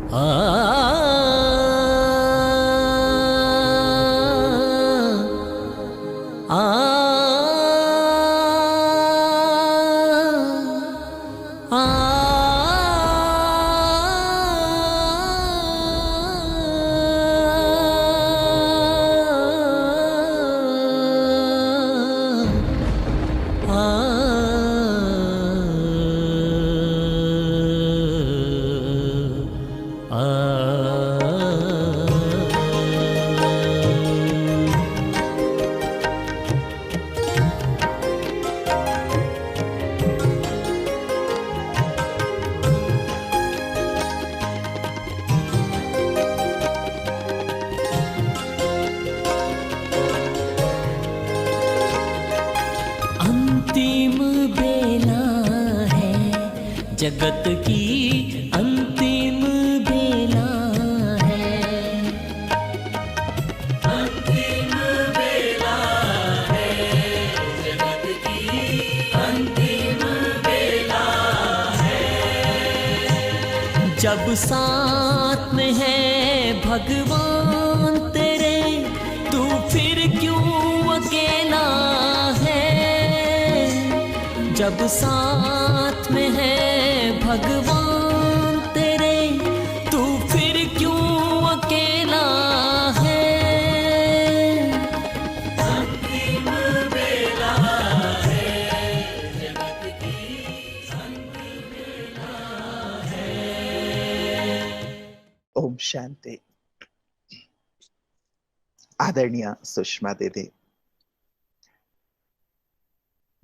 आ आ अंतिम बेला है जगत की, अंतिम बेला है। अंतिम बेला है जगत की, अंतिम बेला है। जब साथ में है भगवान तेरे, तू फिर क्यों अकेला है। जब साथ में है भगवान तेरे, तू फिर क्यों अकेला है। अंतिम बेला है जगत की, अंतिम बेला है। ओम शांति। आदरणीय सुषमा दीदी,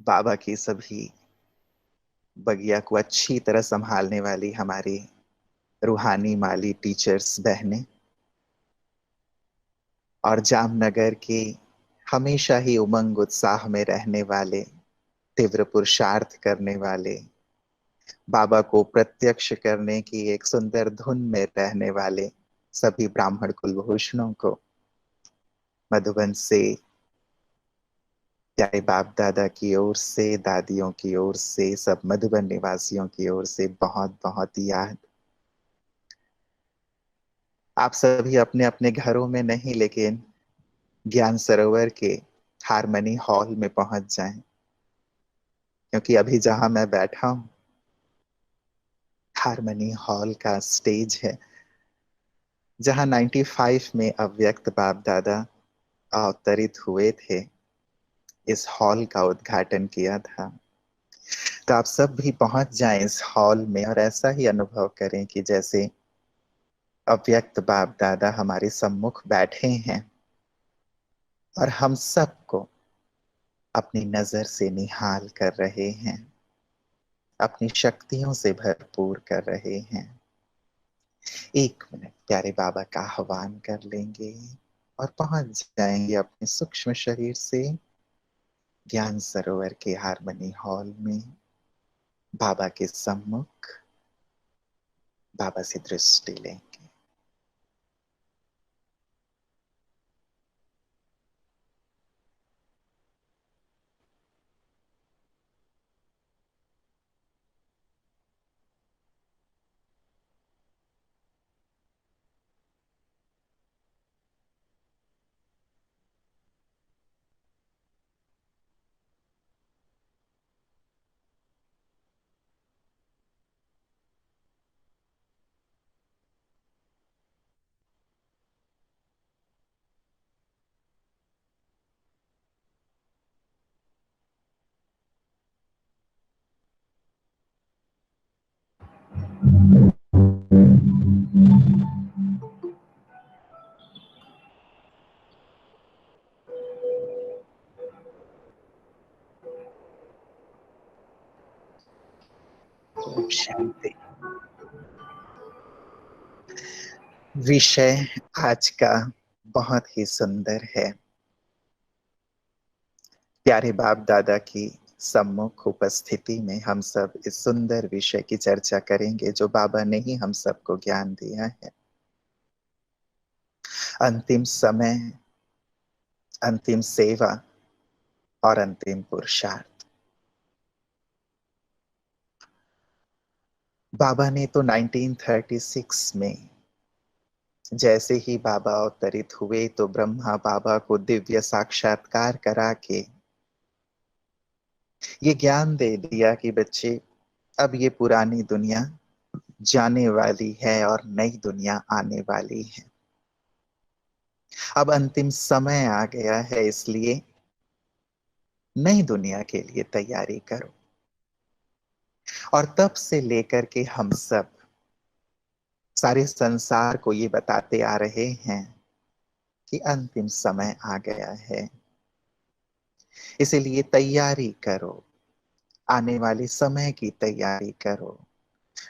बाबा की सभी बगिया को अच्छी तरह संभालने वाली हमारी रूहानी माली टीचर्स बहनें, और जामनगर के हमेशा ही उमंग उत्साह में रहने वाले, तीव्र पुरुषार्थ करने वाले, बाबा को प्रत्यक्ष करने की एक सुंदर धुन में रहने वाले सभी ब्राह्मण कुलभूषणों को मधुबन से प्यारे बाप दादा की ओर से, दादियों की ओर से, सब मधुबन निवासियों की ओर से बहुत बहुत याद। आप सभी अपने अपने घरों में नहीं, लेकिन ज्ञान सरोवर के हारमनी हॉल में पहुंच जाएं, क्योंकि अभी जहां मैं बैठा हूं हारमनी हॉल का स्टेज है, जहां 95 में अव्यक्त बाप दादा अवतरित हुए थे। इस हॉल का उद्घाटन किया था। तो आप सब भी पहुंच जाएं इस हॉल में और ऐसा ही अनुभव करें कि जैसे अव्यक्त बाप दादा हमारे सम्मुख बैठे हैं और हम सबको अपनी नजर से निहाल कर रहे हैं, अपनी शक्तियों से भरपूर कर रहे हैं। 1 मिनट प्यारे बाबा का आह्वान कर लेंगे और पहुंच जाएंगे अपने सूक्ष्म शरीर से ज्ञान सरोवर के हारमनी हॉल में, बाबा के सम्मुख। बाबा से दृष्टि लेंगे। ओम शांति। विषय आज का बहुत ही सुंदर है। प्यारे बाप दादा की सम्मुख उपस्थिति में हम सब इस सुंदर विषय की चर्चा करेंगे जो बाबा ने ही हम सबको ज्ञान दिया है। अंतिम समय, अंतिम सेवा और अंतिम पुरुषार्थ। बाबा ने तो 1936 में जैसे ही बाबा अवतरित हुए तो ब्रह्मा बाबा को दिव्य साक्षात्कार करा के ये ज्ञान दे दिया कि बच्चे, अब ये पुरानी दुनिया जाने वाली है और नई दुनिया आने वाली है। अब अंतिम समय आ गया है, इसलिए नई दुनिया के लिए तैयारी करो। और तब से लेकर के हम सब सारे संसार को ये बताते आ रहे हैं कि अंतिम समय आ गया है, इसीलिए तैयारी करो, आने वाले समय की तैयारी करो,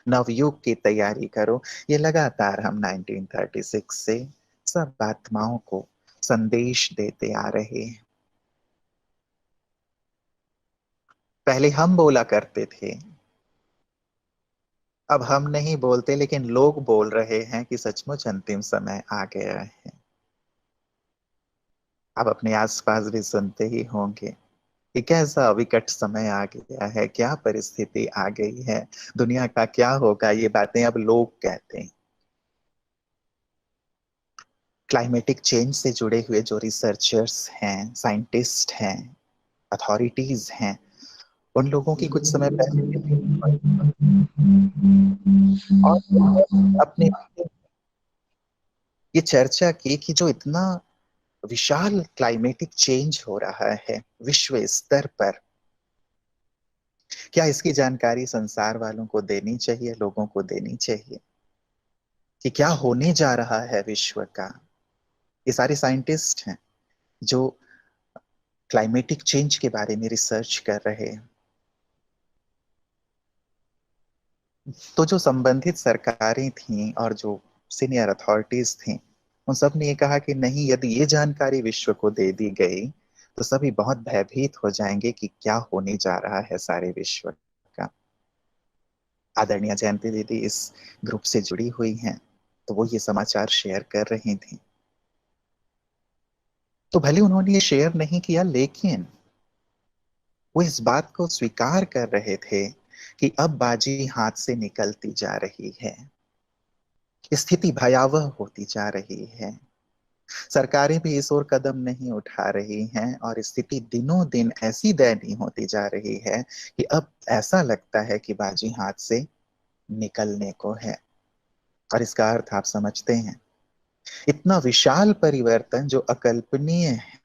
नवयुग की तैयारी करो। ये लगातार हम 1936 से सब आत्माओं को संदेश देते आ रहे हैं। पहले हम बोला करते थे, अब हम नहीं बोलते, लेकिन लोग बोल रहे हैं कि सचमुच अंतिम समय आ गया है। आप अपने आसपास भी सुनते ही होंगे कि कैसा विकट समय आ गया है, क्या परिस्थिति आ गई है, दुनिया का क्या होगा, ये बातें अब लोग कहते हैं। क्लाइमेटिक चेंज से जुड़े हुए जो रिसर्चर्स हैं, साइंटिस्ट हैं, अथॉरिटीज हैं, उन लोगों की कुछ समय पहले और अपने ये चर्चा की कि जो इतना विशाल क्लाइमेटिक चेंज हो रहा है विश्व स्तर पर, क्या इसकी जानकारी संसार वालों को देनी चाहिए, लोगों को देनी चाहिए कि क्या होने जा रहा है विश्व का। ये सारे साइंटिस्ट हैं जो क्लाइमेटिक चेंज के बारे में रिसर्च कर रहे हैं। तो जो संबंधित सरकारें थीं और जो सीनियर अथॉरिटीज थीं, उन सब ने ये कहा कि नहीं, यदि ये जानकारी विश्व को दे दी गई तो सभी बहुत भयभीत हो जाएंगे कि क्या होने जा रहा है सारे विश्व का। आदरणीय जयंती दीदी इस ग्रुप से जुड़ी हुई हैं, तो वो ये समाचार शेयर कर रही थी। तो भले उन्होंने ये शेयर नहीं किया, लेकिन वो इस बात को स्वीकार कर रहे थे कि अब बाजी हाथ से निकलती जा रही है, स्थिति भयावह होती जा रही है। सरकारें भी इस ओर कदम नहीं उठा रही हैं और स्थिति दिनों दिन ऐसी दयनीय होती जा रही है कि अब ऐसा लगता है कि बाजी हाथ से निकलने को है। और इसका अर्थ आप समझते हैं, इतना विशाल परिवर्तन जो अकल्पनीय है,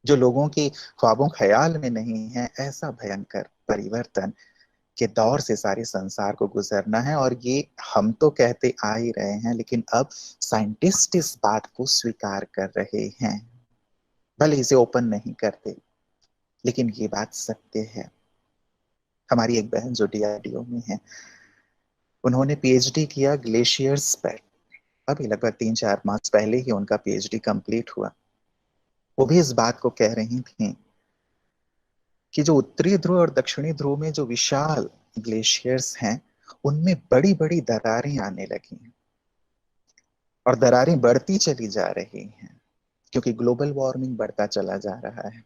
जो लोगों की ख्वाबों ख्याल में नहीं है, ऐसा भयंकर परिवर्तन के दौर से सारे संसार को गुजरना है। और ये हम तो कहते आ ही रहे हैं, लेकिन अब साइंटिस्ट इस बात को स्वीकार कर रहे हैं, भले इसे ओपन नहीं करते, लेकिन ये बात सत्य है। हमारी एक बहन जो डीआरडीओ में है, उन्होंने पीएचडी किया ग्लेशियर्स पर। अभी लगभग 3-4 मास पहले ही उनका पीएचडी कंप्लीट हुआ। वो भी इस बात को कह रही थी कि जो उत्तरी ध्रुव और दक्षिणी ध्रुव में जो विशाल ग्लेशियर्स हैं, उनमें बड़ी बड़ी दरारें आने लगी हैं और दरारें बढ़ती चली जा रही हैं, क्योंकि ग्लोबल वार्मिंग बढ़ता चला जा रहा है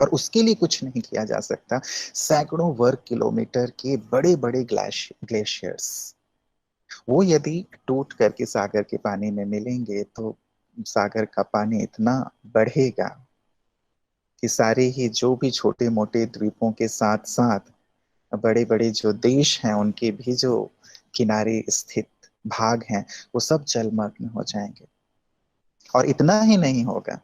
और उसके लिए कुछ नहीं किया जा सकता। सैकड़ों वर्ग किलोमीटर के बड़े बड़े ग्लेशियर्स, वो यदि टूट करके सागर के पानी में मिलेंगे तो सागर का पानी इतना बढ़ेगा कि सारे ही जो भी छोटे मोटे द्वीपों के साथ साथ बड़े बड़े जो देश हैं, उनके भी जो किनारे स्थित भाग हैं, वो सब जलमग्न हो जाएंगे। और इतना ही नहीं होगा,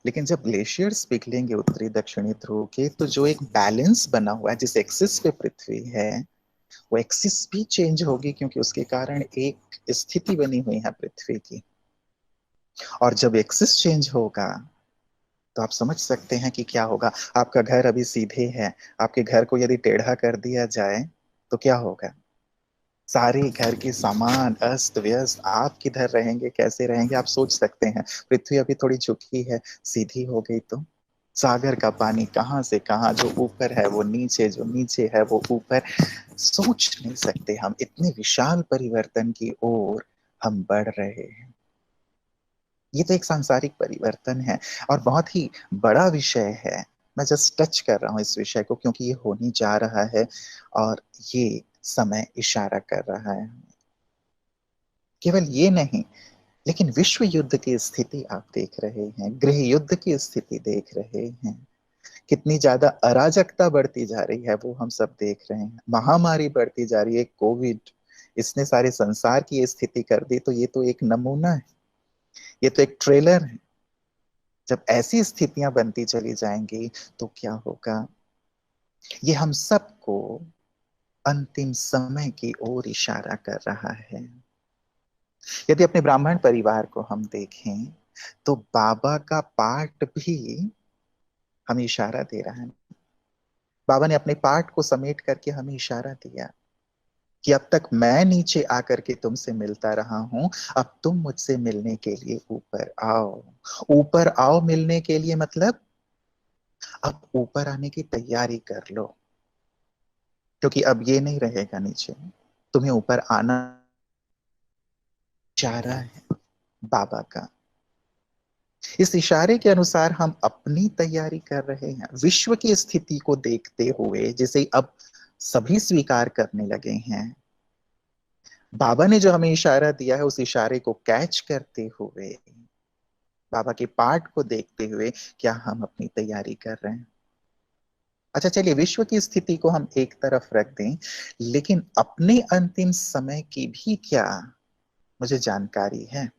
लेकिन जब ग्लेशियर्स पिघलेंगे उत्तरी दक्षिणी ध्रुव के, तो जो एक बैलेंस बना हुआ है, जिस एक्सिस पे पृथ्वी है, वो एक्सिस भी चेंज होगी, क्योंकि उसके कारण एक स्थिति बनी हुई है पृथ्वी की। और जब एक्सिस चेंज होगा तो आप समझ सकते हैं कि क्या होगा। आपका घर अभी सीधे है, आपके घर को यदि टेढ़ा कर दिया जाए तो क्या होगा। सारे घर के सामान अस्त व्यस्त, आप किधर रहेंगे, कैसे रहेंगे, आप सोच सकते हैं। पृथ्वी अभी थोड़ी झुकी है, सीधी हो गई तो सागर का पानी कहाँ से कहाँ, जो ऊपर है वो नीचे, जो नीचे है वो ऊपर। सोच नहीं सकते हम, इतने विशाल परिवर्तन की ओर हम बढ़ रहे हैं। ये तो एक सांसारिक परिवर्तन है और बहुत ही बड़ा विषय है। मैं जस्ट टच कर रहा हूँ इस विषय को, क्योंकि ये होने जा रहा है और ये समय इशारा कर रहा है केवल ये नहीं, लेकिन विश्व युद्ध की स्थिति आप देख रहे हैं, गृह युद्ध की स्थिति देख रहे हैं, कितनी ज्यादा अराजकता बढ़ती जा रही है वो हम सब देख रहे हैं, महामारी बढ़ती जा रही है, कोविड, इसने सारे संसार की ये स्थिति कर दी। तो ये तो एक नमूना है, ये तो एक ट्रेलर है। जब ऐसी स्थितियां बनती चली जाएंगी तो क्या होगा? ये हम सबको अंतिम समय की ओर इशारा कर रहा है। यदि अपने ब्राह्मण परिवार को हम देखें तो बाबा का पाठ भी हमें इशारा दे रहा है। बाबा ने अपने पाठ को समेट करके हमें इशारा दिया कि अब तक मैं नीचे आकर के तुमसे मिलता रहा हूं, अब तुम मुझसे मिलने के लिए ऊपर आओ। ऊपर आओ मिलने के लिए मतलब अब ऊपर आने की तैयारी कर लो, क्योंकि अब ये नहीं रहेगा नीचे, तुम्हें ऊपर आना। इशारा है बाबा का। इस इशारे के अनुसार हम अपनी तैयारी कर रहे हैं, विश्व की स्थिति को देखते हुए जिसे अब सभी स्वीकार करने लगे हैं। बाबा ने जो हमें इशारा दिया है उस इशारे को कैच करते हुए, बाबा के पाठ को देखते हुए क्या हम अपनी तैयारी कर रहे हैं? अच्छा चलिए, विश्व की स्थिति को हम एक तरफ रख दें, लेकिन अपने अंतिम समय की भी क्या मुझे जानकारी है?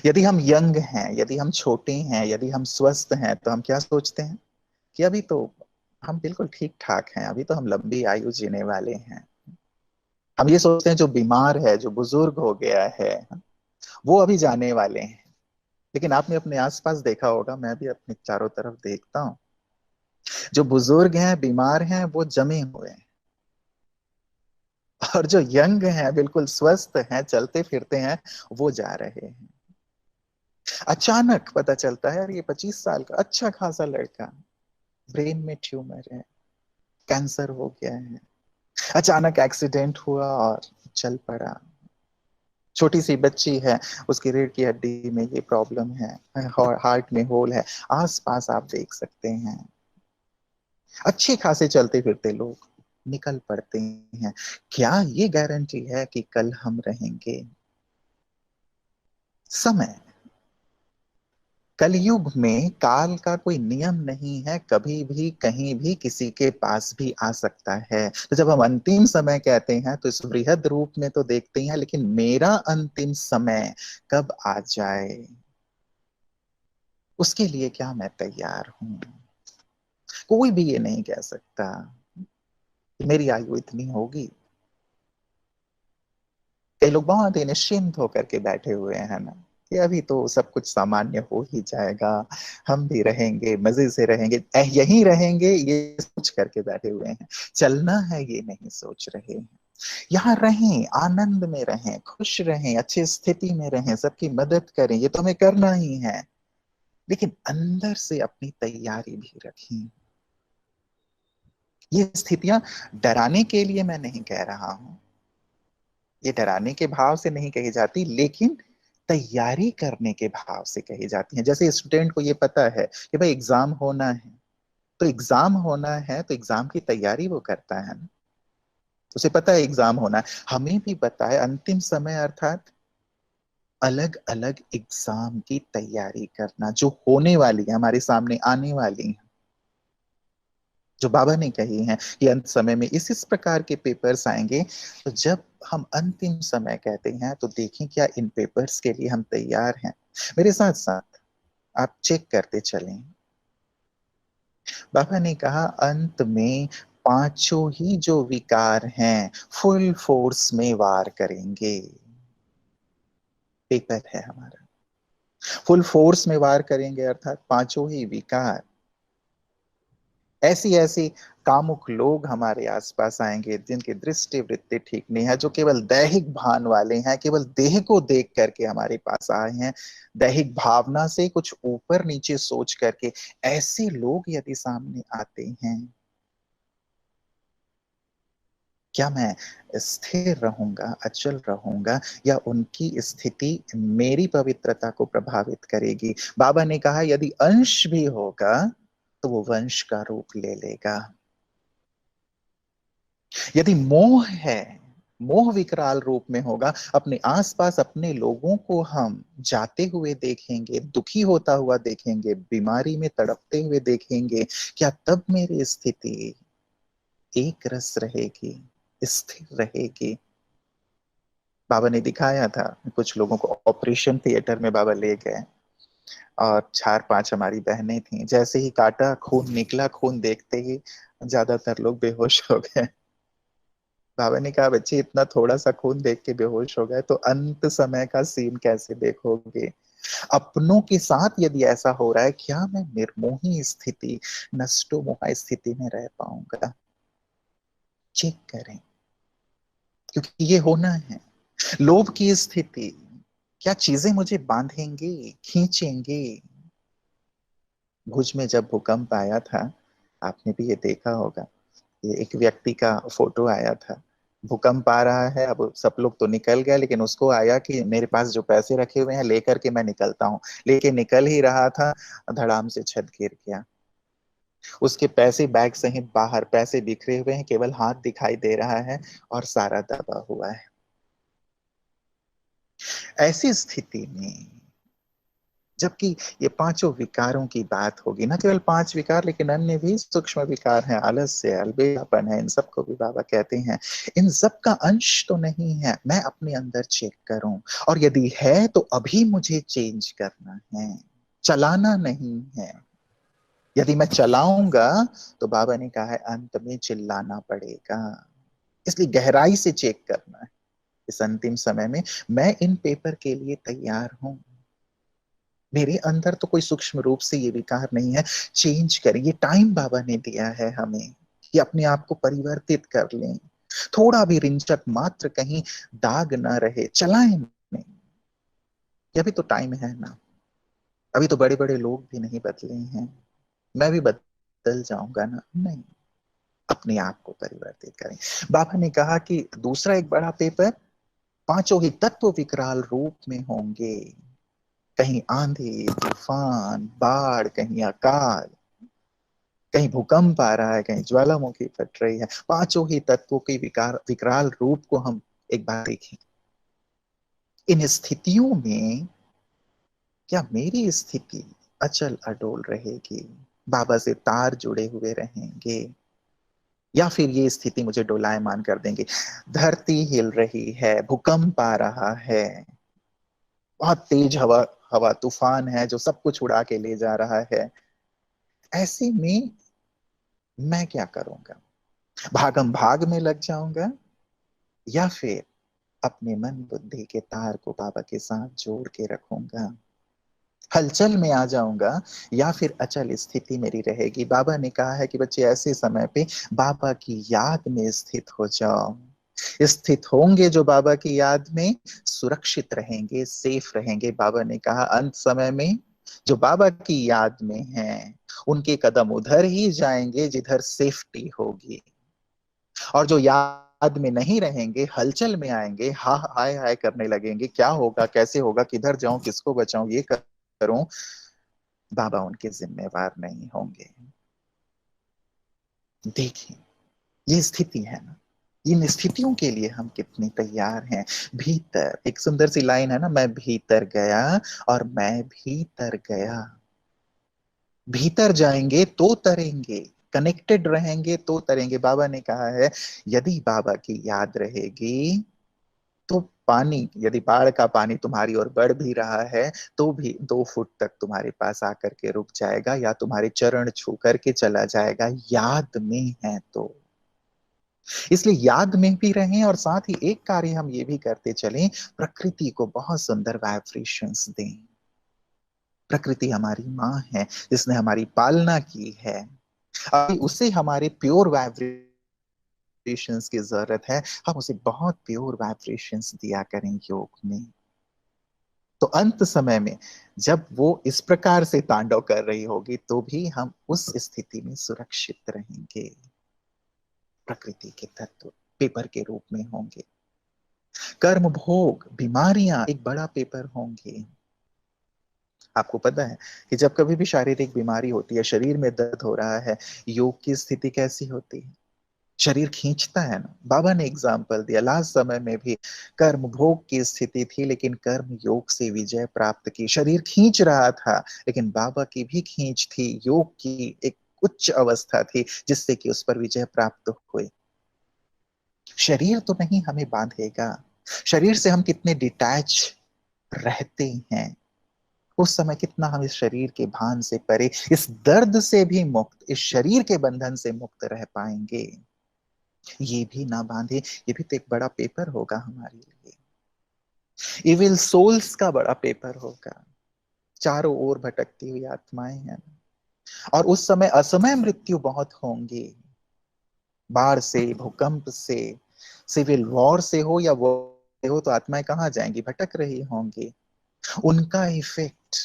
यदि हम यंग हैं, यदि हम छोटे हैं, यदि हम स्वस्थ हैं, तो हम क्या सोचते हैं कि अभी तो हम बिल्कुल ठीक ठाक हैं, अभी तो हम लंबी आयु जीने वाले हैं। हम ये सोचते हैं जो बीमार है, जो बुजुर्ग हो गया है, वो अभी जाने वाले हैं। लेकिन आपने अपने आसपास देखा होगा, मैं भी अपने चारों तरफ देखता हूँ, जो बुजुर्ग हैं, बीमार हैं, वो जमे हुए हैं, और जो यंग हैं, बिल्कुल स्वस्थ हैं, चलते फिरते हैं, वो जा रहे हैं। अचानक पता चलता है यार ये 25 साल का अच्छा खासा लड़का, ब्रेन में ट्यूमर है, कैंसर हो गया है, अचानक एक्सीडेंट हुआ और चल पड़ा। छोटी सी बच्ची है, उसकी रीढ़ की हड्डी में ये प्रॉब्लम है, हार्ट में होल है, आस पास आप देख सकते हैं। अच्छे खासे चलते फिरते लोग निकल पड़ते हैं। क्या ये गारंटी है कि कल हम रहेंगे? समय, कलयुग में काल का कोई नियम नहीं है, कभी भी कहीं भी किसी के पास भी आ सकता है। तो जब हम अंतिम समय कहते हैं तो इस वृहद रूप में तो देखते हैं, लेकिन मेरा अंतिम समय कब आ जाए उसके लिए क्या मैं तैयार हूं? कोई भी ये नहीं कह सकता कि मेरी आयु इतनी होगी। कई लोग बहुत ही निश्चिंत होकर के बैठे हुए हैं ना, कि अभी तो सब कुछ सामान्य हो ही जाएगा, हम भी रहेंगे, मजे से रहेंगे, यहीं रहेंगे, ये सोच करके बैठे हुए हैं। चलना है ये नहीं सोच रहे हैं। यहाँ रहें, आनंद में रहें, खुश रहें, अच्छी स्थिति में रहें, सबकी मदद करें, ये तो हमें करना ही है, लेकिन अंदर से अपनी तैयारी भी रखें। ये स्थितियां डराने के लिए मैं नहीं कह रहा हूं, ये डराने के भाव से नहीं कही जाती, लेकिन तैयारी करने के भाव से कही जाती हैं। जैसे स्टूडेंट को ये पता है कि भाई एग्जाम होना है, तो एग्जाम होना है तो एग्जाम की तैयारी वो करता है ना, उसे पता है एग्जाम होना है। हमें भी पता है अंतिम समय अर्थात अलग अलग एग्जाम की तैयारी करना, जो होने वाली है, हमारे सामने आने वाली है, जो बाबा ने कही है कि अंत समय में इस प्रकार के पेपर्स आएंगे। तो जब हम अंतिम समय कहते हैं तो देखें क्या इन पेपर्स के लिए हम तैयार हैं? मेरे साथ साथ आप चेक करते चलें। बाबा ने कहा अंत में पांचों ही जो विकार हैं फुल फोर्स में वार करेंगे। पेपर है हमारा, फुल फोर्स में वार करेंगे, अर्थात पांचों ही विकार। ऐसी ऐसी कामुक लोग हमारे आसपास आएंगे जिनकी दृष्टि वृत्ति ठीक नहीं है, जो केवल दैहिक भान वाले हैं, केवल देह को देख करके हमारे पास आए हैं, दैहिक भावना से कुछ ऊपर नीचे सोच करके। ऐसे लोग यदि सामने आते हैं, क्या मैं स्थिर रहूंगा, अचल रहूंगा, या उनकी स्थिति मेरी पवित्रता को प्रभावित करेगी? बाबा ने कहा यदि अंश भी होगा तो वो वंश का रूप ले लेगा। यदि मोह है मोह विकराल रूप में होगा। अपने आसपास अपने लोगों को हम जाते हुए देखेंगे, दुखी होता हुआ देखेंगे, बीमारी में तड़पते हुए देखेंगे। क्या तब मेरी स्थिति एक रस रहेगी, स्थिर रहेगी? बाबा ने दिखाया था, कुछ लोगों को ऑपरेशन थिएटर में बाबा ले गए, और 4-5 हमारी बहनें थीं। जैसे ही काटा, खून निकला, खून देखते ही ज्यादातर लोग बेहोश हो गए। बाबा ने कहा, बच्चे इतना थोड़ा सा खून देख के बेहोश हो गए तो अंत समय का सीन कैसे देखोगे? अपनों के साथ यदि ऐसा हो रहा है, क्या मैं निर्मोही स्थिति, नष्टो मोहा स्थिति में रह पाऊंगा? चेक करें, क्योंकि ये होना है। लोभ की स्थिति, क्या चीजें मुझे बांधेंगी, खींचेंगी? भुज में जब भूकंप आया था, आपने भी ये देखा होगा, ये एक व्यक्ति का फोटो आया था। भूकंप आ रहा है, अब सब लोग तो निकल गए, लेकिन उसको आया कि मेरे पास जो पैसे रखे हुए हैं लेकर के मैं निकलता हूँ। लेके निकल ही रहा था, धड़ाम से छत गिर गया। उसके पैसे बैग से ही बाहर, पैसे बिखरे हुए हैं, केवल हाथ दिखाई दे रहा है और सारा दबा हुआ है। ऐसी स्थिति में, जबकि ये पांचों विकारों की बात होगी, ना केवल 5 विकार, लेकिन अन्य भी सूक्ष्म विकार हैं, आलस्य, अलबेलापन है, इन सबको भी बाबा कहते हैं। इन सब का अंश तो नहीं है, मैं अपने अंदर चेक करूं, और यदि है तो अभी मुझे चेंज करना है, चलाना नहीं है। यदि मैं चलाऊंगा तो बाबा ने कहा है अंत में चिल्लाना पड़ेगा। इसलिए गहराई से चेक करना है इस अंतिम समय में। मैं इन पेपर के लिए तैयार हूं। मेरे अंदर तो कोई सूक्ष्म रूप से ये विकार नहीं है। चेंज करें, ये टाइम बाबा ने दिया है हमें कि अपने आप को परिवर्तित कर लें। थोड़ा भी रिंचक मात्र कहीं दाग ना रहे, चलाएं नहीं। ये अभी तो टाइम है ना। अभी तो बड़े बड़े लोग भी नहीं बदले हैं, मैं भी बदल जाऊंगा ना? नहीं, अपने आप को परिवर्तित करें। बाबा ने कहा कि दूसरा एक बड़ा पेपर, पांचों ही तत्व विकराल रूप में होंगे। कहीं आंधी तूफान बाढ़, कहीं अकाल, कहीं भूकंप आ रहा है, कहीं ज्वालामुखी फट रही है। पांचों ही तत्वों के विकार विकराल रूप को हम एक बार देखें। इन स्थितियों में क्या मेरी स्थिति अचल अडोल रहेगी, बाबा से तार जुड़े हुए रहेंगे, या फिर ये स्थिति मुझे डोलायमान कर देंगे? धरती हिल रही है, भूकंप आ रहा है, बहुत तेज हवा हवा तूफान है जो सब कुछ उड़ा के ले जा रहा है। ऐसे में मैं क्या करूंगा? भागम भाग में लग जाऊंगा, या फिर अपने मन बुद्धि के तार को बाबा के साथ जोड़ के रखूंगा? हलचल में आ जाऊंगा, या फिर अचल स्थिति मेरी रहेगी? बाबा ने कहा है कि बच्चे ऐसे समय पे बाबा की याद में स्थित हो जाओ। स्थित होंगे जो बाबा की याद में, सुरक्षित रहेंगे, सेफ रहेंगे। बाबा ने कहा अंत समय में जो बाबा की याद में हैं, उनके कदम उधर ही जाएंगे जिधर सेफ्टी होगी। और जो याद में नहीं रहेंगे, हलचल में आएंगे, हा हाय हाय करने लगेंगे, क्या होगा, कैसे होगा, किधर जाऊं, किसको बचाऊं, ये करूं, बाबा उनके जिम्मेवार नहीं होंगे। देखिए, ये स्थिति है ना। इन स्थितियों के लिए हम कितने तैयार हैं? भीतर एक सुंदर सी लाइन है ना, मैं भीतर गया और मैं भीतर गया। भीतर जाएंगे तो तरेंगे, कनेक्टेड रहेंगे तो तरेंगे। बाबा ने कहा है यदि बाबा की याद रहेगी तो पानी, यदि बाढ़ का पानी तुम्हारी ओर बढ़ भी रहा है तो भी 2 फुट तक तुम्हारे पास आकर के रुक जाएगा, या तुम्हारे चरण छू करके चला जाएगा, याद में है तो। इसलिए याद में भी रहें, और साथ ही एक कार्य हम ये भी करते चलें, प्रकृति को बहुत सुंदर वाइब्रेशंस दें। प्रकृति हमारी माँ है जिसने हमारी पालना की है, अभी उसे हमारे प्योर वाइब्रेशंस की जरूरत है। हम उसे बहुत प्योर वाइब्रेशंस दिया करें योग में। तो अंत समय में जब वो इस प्रकार से तांडव कर रही होगी तो भी हम उस स्थिति में सुरक्षित रहेंगे। प्रकृति के तत्व पेपर के रूप में होंगे। कर्म भोग बीमारियां एक बड़ा पेपर होंगे। आपको पता है कि जब कभी भी शारीरिक बीमारी होती है, शरीर में दर्द हो रहा है, योग की स्थिति कैसी होती है? शरीर खींचता है ना। बाबा ने एग्जाम्पल दिया, लास्ट समय में भी कर्म भोग की स्थिति थी, लेकिन कर्म योग से विजय प्राप्त की। शरीर खींच रहा था, लेकिन बाबा की भी खींच थी, योग की एक उच्च अवस्था थी, जिससे कि उस पर विजय प्राप्त हुई। शरीर तो नहीं हमें बांधेगा। शरीर से हम कितने डिटैच रहते हैं, उस समय कितना हम इस शरीर के भान से परे, इस दर्द से भी मुक्त, इस शरीर के बंधन से मुक्त रह पाएंगे। ये भी ना बांधे, ये भी तो एक बड़ा पेपर होगा हमारे लिए। इविल सोल्स का बड़ा पेपर होगा। चारों ओर भटकती हुई आत्माएं हैं, और उस समय असमय मृत्यु बहुत होंगी। बाढ़ से, भूकंप से, सिविल वॉर से हो या वो हो, तो आत्माएं कहाँ जाएंगी? भटक रही होंगी। उनका इफेक्ट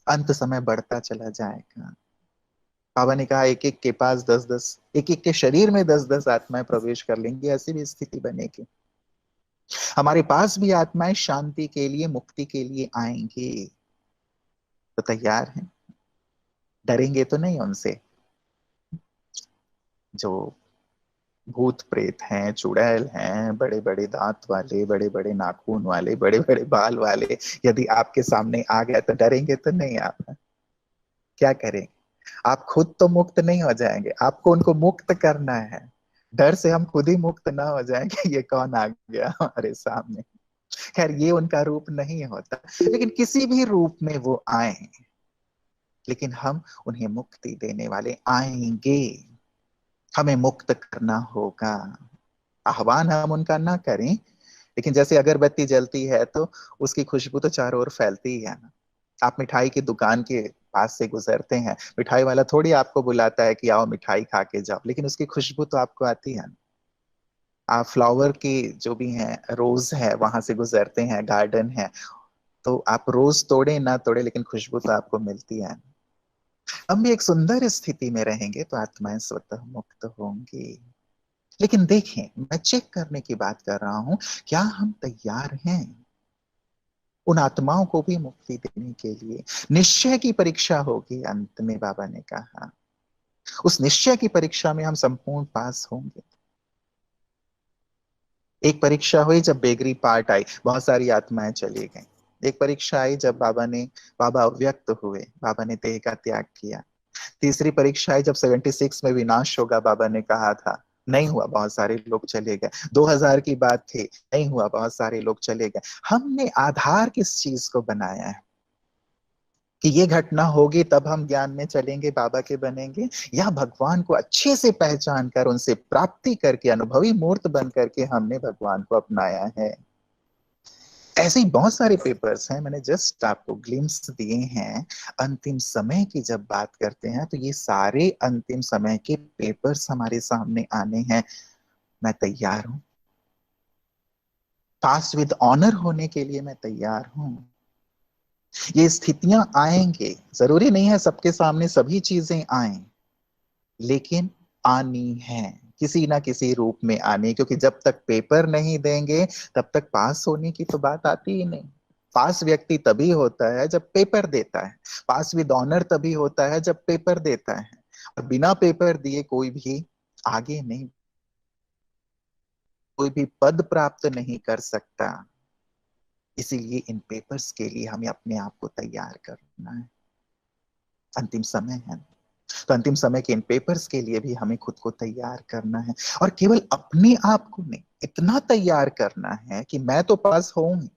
अंत समय बढ़ता चला जाएगा। बाबा ने कहा एक एक के पास 10-10, एक एक के शरीर में 10-10 आत्माएं प्रवेश कर लेंगी, ऐसी भी स्थिति बनेगी। हमारे पास भी आत्माएं शांति के लिए, मुक्ति के लिए आएंगी। तो तैयार हैं? डरेंगे तो नहीं उनसे? जो भूत प्रेत हैं, चुड़ैल हैं, बड़े बड़े दांत वाले, बड़े बड़े नाखून वाले, बड़े बड़े बाल वाले, यदि आपके सामने आ गया तो डरेंगे तो नहीं आप? क्या करेंगे? आप खुद तो मुक्त नहीं हो जाएंगे, आपको उनको मुक्त करना है। डर से हम खुद ही मुक्त ना हो जाएंगे, ये कौन आ गया हमारे सामने। खैर, ये उनका रूप नहीं होता, लेकिन किसी भी रूप में वो आए, लेकिन हम उन्हें मुक्ति देने वाले आएंगे। हमें मुक्त करना होगा। आह्वान हम उनका ना करें, लेकिन जैसे अगरबत्ती जलती है तो उसकी खुशबू तो चारों ओर फैलती ही है ना। आप मिठाई की दुकान के पास से गुजरते हैं, मिठाई वाला थोड़ी आपको बुलाता है कि आओ मिठाई खा के जाओ, लेकिन उसकी खुशबू तो आपको आती है ना। आप फ्लावर की जो भी है, रोज है, वहां से गुजरते हैं, गार्डन है, तो आप रोज तोड़े ना तोड़े, लेकिन खुशबू तो आपको मिलती है। हम भी एक सुंदर स्थिति में रहेंगे तो आत्माएं स्वतः मुक्त होंगी। लेकिन देखें, मैं चेक करने की बात कर रहा हूं, क्या हम तैयार हैं उन आत्माओं को भी मुक्ति देने के लिए? निश्चय की परीक्षा होगी अंत में, बाबा ने कहा। उस निश्चय की परीक्षा में हम संपूर्ण पास होंगे। एक परीक्षा हुई जब बेगरी पार्ट आई, बहुत सारी आत्माएं चली गई। एक परीक्षा आई जब बाबा अव्यक्त हुए, बाबा ने देह का त्याग किया। तीसरी परीक्षा आई जब 76 में विनाश होगा, बाबा ने कहा था, नहीं हुआ, बहुत सारे लोग चले गए। 2000 की बात थी, नहीं हुआ, बहुत सारे लोग चले गए। हमने आधार किस चीज को बनाया है कि ये घटना होगी तब हम ज्ञान में चलेंगे, बाबा के बनेंगे, या भगवान को अच्छे से पहचान कर उनसे प्राप्ति करके अनुभवी मूर्त बन करके हमने भगवान को अपनाया है? ऐसे ही बहुत सारे पेपर्स हैं, मैंने जस्ट आपको ग्लिम्स दिए हैं। अंतिम समय की जब बात करते हैं तो ये सारे अंतिम समय के पेपर्स हमारे सामने आने हैं। मैं तैयार हूं, पास विद ऑनर होने के लिए मैं तैयार हूं। ये स्थितियां आएंगे, जरूरी नहीं है सबके सामने सभी चीजें आए, लेकिन आनी है, किसी ना किसी रूप में आनी, क्योंकि जब तक पेपर नहीं देंगे तब तक पास होने की तो बात आती ही नहीं। पास व्यक्ति तभी होता है जब पेपर देता है, पास विद ऑनर तभी होता है जब पेपर देता है, और बिना पेपर दिए कोई भी आगे नहीं, कोई भी पद प्राप्त नहीं कर सकता। इसीलिए इन पेपर्स के लिए हमें अपने आप को तैयार करना है। अंतिम समय है, तो अंतिम समय के इन पेपर्स के लिए भी हमें खुद को तैयार करना है, और केवल अपने आप को नहीं, इतना तैयार करना है कि मैं तो पास होऊंगी।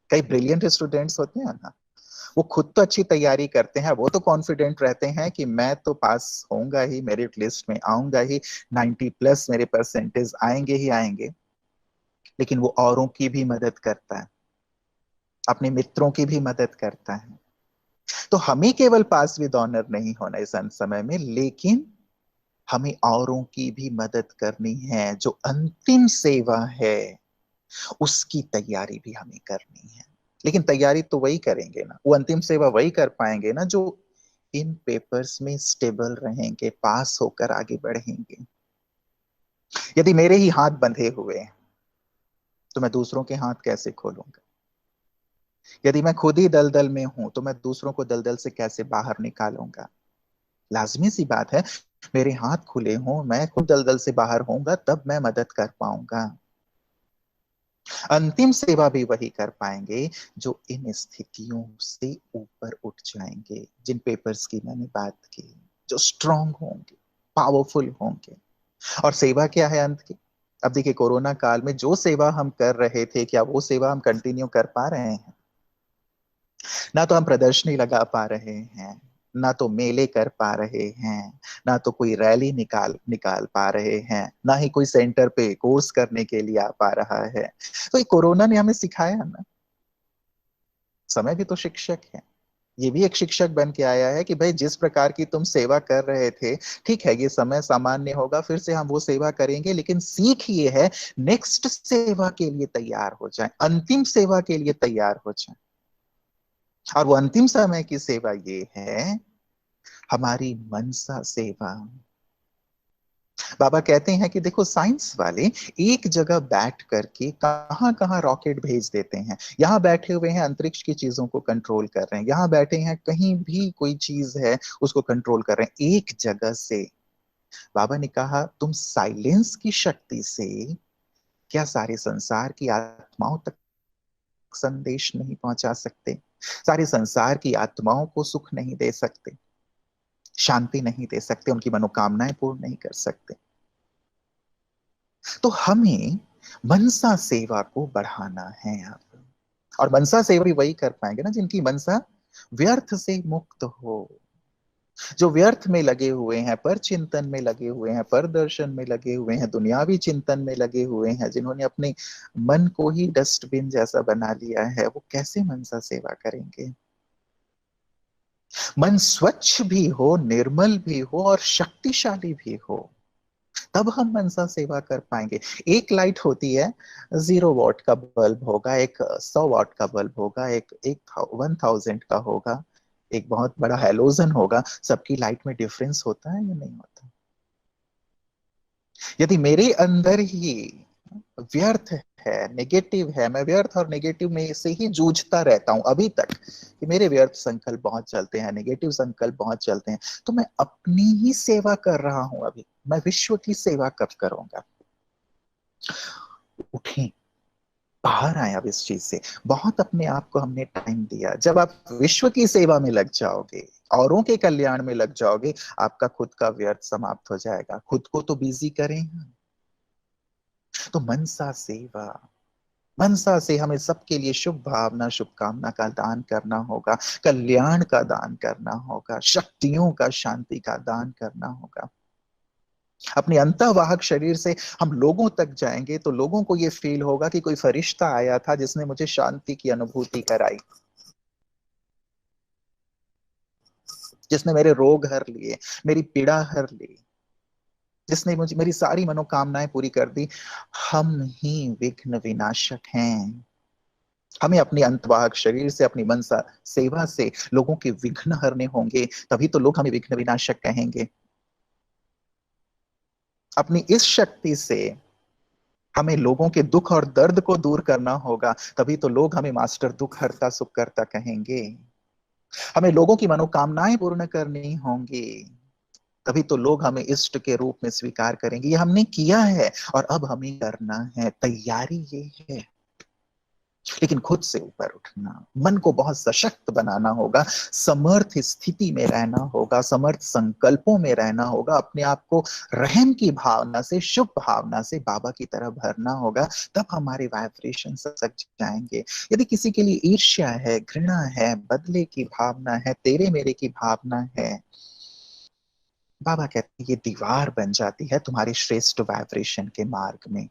कई ब्रिलियंट स्टूडेंट्स होते हैं ना, वो खुद तो अच्छी तैयारी करते हैं, वो तो कॉन्फिडेंट रहते हैं कि मैं तो पास होऊंगा ही, मेरिट लिस्ट में आऊंगा ही, 90+ मेरे परसेंटेज आएंगे ही आएंगे, लेकिन वो औरों की भी मदद करता है, अपने मित्रों की भी मदद करता है। तो हमें केवल पास विद ऑनर नहीं होना इस अंत समय में, लेकिन हमें औरों की भी मदद करनी है। जो अंतिम सेवा है उसकी तैयारी भी हमें करनी है। लेकिन तैयारी तो वही करेंगे ना, वो अंतिम सेवा वही कर पाएंगे ना जो इन पेपर्स में स्टेबल रहेंगे, पास होकर आगे बढ़ेंगे। यदि मेरे ही हाथ बंधे हुए हैं तो मैं दूसरों के हाथ कैसे खोलूंगा? यदि मैं खुद ही दलदल में हूं तो मैं दूसरों को दलदल से कैसे बाहर निकालूंगा? लाजमी सी बात है, मेरे हाथ खुले हों, मैं खुद दलदल से बाहर होऊंगा, तब मैं मदद कर पाऊंगा। अंतिम सेवा भी वही कर पाएंगे जो इन स्थितियों से ऊपर उठ जाएंगे, जिन पेपर्स की मैंने बात की, जो स्ट्रांग होंगे, पावरफुल होंगे। और सेवा क्या है अंत की? अब देखिए, कोरोना काल में जो सेवा हम कर रहे थे, क्या वो सेवा हम कंटिन्यू कर पा रहे हैं? ना तो हम प्रदर्शनी लगा पा रहे हैं, ना तो मेले कर पा रहे हैं, ना तो कोई रैली निकाल निकाल पा रहे हैं, ना ही कोई सेंटर पे कोर्स करने के लिए आ पा रहा है। तो ये कोरोना ने हमें सिखाया ना, समय भी तो शिक्षक है। ये भी एक शिक्षक बन के आया है कि भाई, जिस प्रकार की तुम सेवा कर रहे थे, ठीक है, ये समय सामान्य होगा, फिर से हम वो सेवा करेंगे, लेकिन सीख ये है, नेक्स्ट सेवा के लिए तैयार हो जाए, अंतिम सेवा के लिए तैयार हो जाए। और वो अंतिम समय की सेवा ये है, हमारी मनसा सेवा। बाबा कहते हैं कि देखो, साइंस वाले एक जगह बैठ करके कहां कहां रॉकेट भेज देते हैं। यहां बैठे हुए हैं, अंतरिक्ष की चीजों को कंट्रोल कर रहे हैं, यहां बैठे हैं, कहीं भी कोई चीज है उसको कंट्रोल कर रहे हैं एक जगह से। बाबा ने कहा, तुम साइलेंस की शक्ति से क्या सारे संसार की आत्माओं तक संदेश नहीं पहुंचा सकते? सारे संसार की आत्माओं को सुख नहीं दे सकते, शांति नहीं दे सकते, उनकी मनोकामनाएं पूर्ण नहीं कर सकते? तो हमें मनसा सेवा को बढ़ाना है अब। और मनसा सेवा भी वही कर पाएंगे ना जिनकी मनसा व्यर्थ से मुक्त हो, जो व्यर्थ में लगे हुए हैं, पर चिंतन में लगे हुए हैं, पर दर्शन में लगे हुए हैं, दुनियावी चिंतन में लगे हुए हैं, जिन्होंने अपने मन को ही डस्टबिन जैसा बना लिया है, वो कैसे मनसा सेवा करेंगे? मन स्वच्छ भी हो, निर्मल भी हो और शक्तिशाली भी हो, तब हम मनसा सेवा कर पाएंगे। एक लाइट होती है, 0 वॉट का बल्ब होगा, एक 100 वॉट का बल्ब होगा, एक 1000 का होगा, एक बहुत बड़ा हेलोजन होगा। सबकी लाइट में डिफरेंस होता है या नहीं होता? यदि मेरे अंदर ही व्यर्थ है, नेगेटिव है, मैं व्यर्थ और नेगेटिव में से ही जूझता रहता हूं अभी तक, कि मेरे व्यर्थ संकल्प बहुत चलते हैं, नेगेटिव संकल्प बहुत चलते हैं, तो मैं अपनी ही सेवा कर रहा हूं अभी। मैं विश्व की सेवा कब करूंगा? उठें, बाहर आए अब इस चीज से। बहुत अपने आप को हमने टाइम दिया। जब आप विश्व की सेवा में लग जाओगे, औरों के कल्याण में लग जाओगे, आपका खुद का व्यर्थ समाप्त हो जाएगा। खुद को तो बिजी करें हम। तो मनसा सेवा, मनसा से हमें सबके लिए शुभ भावना, शुभकामना का दान करना होगा, कल्याण का दान करना होगा, शक्तियों का, शांति का दान करना होगा। अपने अंतःवाहक शरीर से हम लोगों तक जाएंगे तो लोगों को ये फील होगा कि कोई फरिश्ता आया था जिसने मुझे शांति की अनुभूति कराई, जिसने मेरे रोग हर लिए, मेरी पीड़ा हर ली, जिसने मुझे मेरी सारी मनोकामनाएं पूरी कर दी। हम ही विघ्न विनाशक हैं। हमें अपनी अंतवाहक शरीर से, अपनी मनसा सेवा से लोगों के विघ्न हरने होंगे, तभी तो लोग हमें विघ्न विनाशक कहेंगे। अपनी इस शक्ति से हमें लोगों के दुख और दर्द को दूर करना होगा, तभी तो लोग हमें मास्टर दुख हरता सुख करता कहेंगे। हमें लोगों की मनोकामनाएं पूर्ण करनी होंगी, तभी तो लोग हमें इष्ट के रूप में स्वीकार करेंगे। ये हमने किया है और अब हमें करना है, तैयारी ये है। लेकिन खुद से ऊपर उठना, मन को बहुत सशक्त बनाना होगा, समर्थ स्थिति में रहना होगा, समर्थ संकल्पों में रहना होगा, अपने आप को रहम की भावना से, शुभ भावना से बाबा की तरह भरना होगा। तब हमारे वाइब्रेशन सक जाएंगे। यदि किसी के लिए ईर्ष्या है, घृणा है, बदले की भावना है, तेरे मेरे की भावना है, बाबा कहते हैं ये दीवार बन जाती है तुम्हारे श्रेष्ठ वाइब्रेशन के मार्ग में।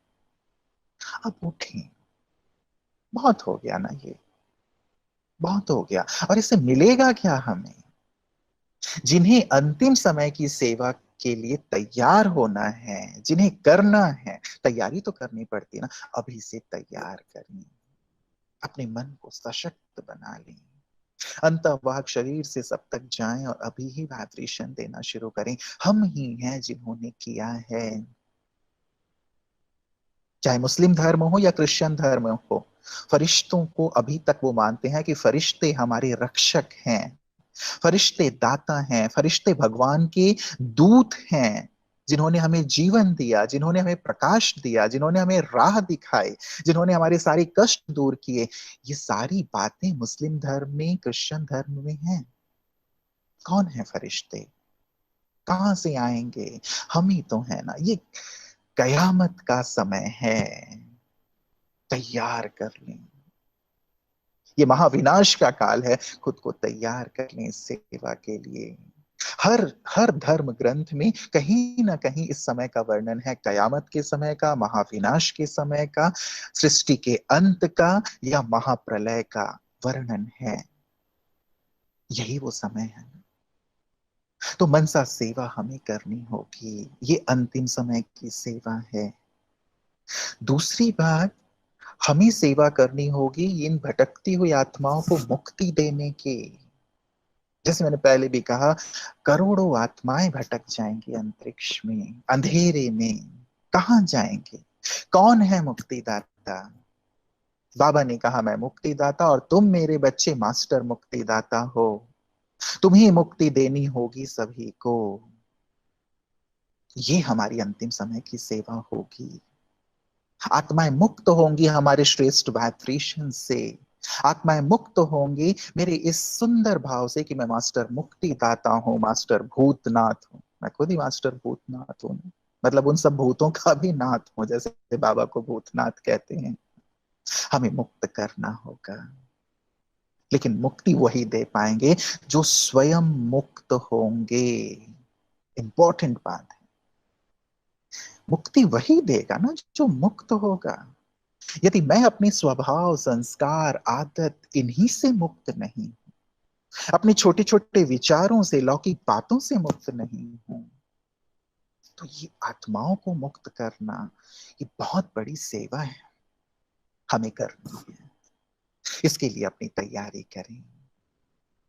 अब उठें, बहुत हो गया ना ये, बहुत हो गया। और इससे मिलेगा क्या हमें? जिन्हें अंतिम समय की सेवा के लिए तैयार होना है, जिन्हें करना है, तैयारी तो करनी पड़ती है ना। अभी से तैयार करें, अपने मन को सशक्त बना लें, अंतःवाक शरीर से सब तक जाएं और अभी ही वाइब्रेशन देना शुरू करें। हम ही हैं जिन्होंने किया है। चाहे मुस्लिम धर्म हो या क्रिश्चियन धर्म हो, फरिश्तों को अभी तक वो मानते हैं कि फरिश्ते हमारे रक्षक हैं, फरिश्ते दाता हैं, फरिश्ते भगवान के दूत हैं, जिन्होंने हमें जीवन दिया, जिन्होंने हमें प्रकाश दिया, जिन्होंने हमें राह दिखाई, जिन्होंने हमारे सारे कष्ट दूर किए। ये सारी बातें मुस्लिम धर्म में, क्रिश्चियन धर्म में हैं। कौन है फरिश्ते? कहां से आएंगे? हम ही तो है ना। ये कयामत का समय है, तैयार कर लें। ये महाविनाश का काल है, खुद को तैयार कर लें इस सेवा के लिए। हर हर धर्म ग्रंथ में कहीं ना कहीं इस समय का वर्णन है, कयामत के समय का, महाविनाश के समय का, सृष्टि के अंत का या महाप्रलय का वर्णन है। यही वो समय है। तो मनसा सेवा हमें करनी होगी, ये अंतिम समय की सेवा है। दूसरी बात, हमें सेवा करनी होगी इन भटकती हुई आत्माओं को मुक्ति देने की। जैसे मैंने पहले भी कहा, करोड़ों आत्माएं भटक जाएंगी अंतरिक्ष में, अंधेरे में। कहां जाएंगे? कौन है मुक्तिदाता? बाबा ने कहा, मैं मुक्तिदाता और तुम मेरे बच्चे मास्टर मुक्तिदाता हो। तुम्हें मुक्ति देनी होगी सभी को। ये हमारी अंतिम समय की सेवा होगी। आत्माएं मुक्त होंगी हमारे श्रेष्ठ वाइब्रेशन से। आत्माएं मुक्त होंगी मेरे इस सुंदर भाव से कि मैं मास्टर मुक्तिदाता हूं, मास्टर भूतनाथ हूं। मैं खुद ही मास्टर भूतनाथ हूं, मतलब उन सब भूतों का भी नाथ हूं, जैसे बाबा को भूतनाथ कहते हैं। हमें मुक्त करना होगा, लेकिन मुक्ति वही दे पाएंगे जो स्वयं मुक्त होंगे। इंपॉर्टेंट बात है, मुक्ति वही देगा ना जो मुक्त होगा। यदि मैं अपने स्वभाव, संस्कार, आदत इन्हीं से मुक्त नहीं, अपने छोटे छोटे विचारों से, लौकिक बातों से मुक्त नहीं हूं, तो ये आत्माओं को मुक्त करना ये बहुत बड़ी सेवा है, हमें करनी है। इसके लिए अपनी तैयारी करें।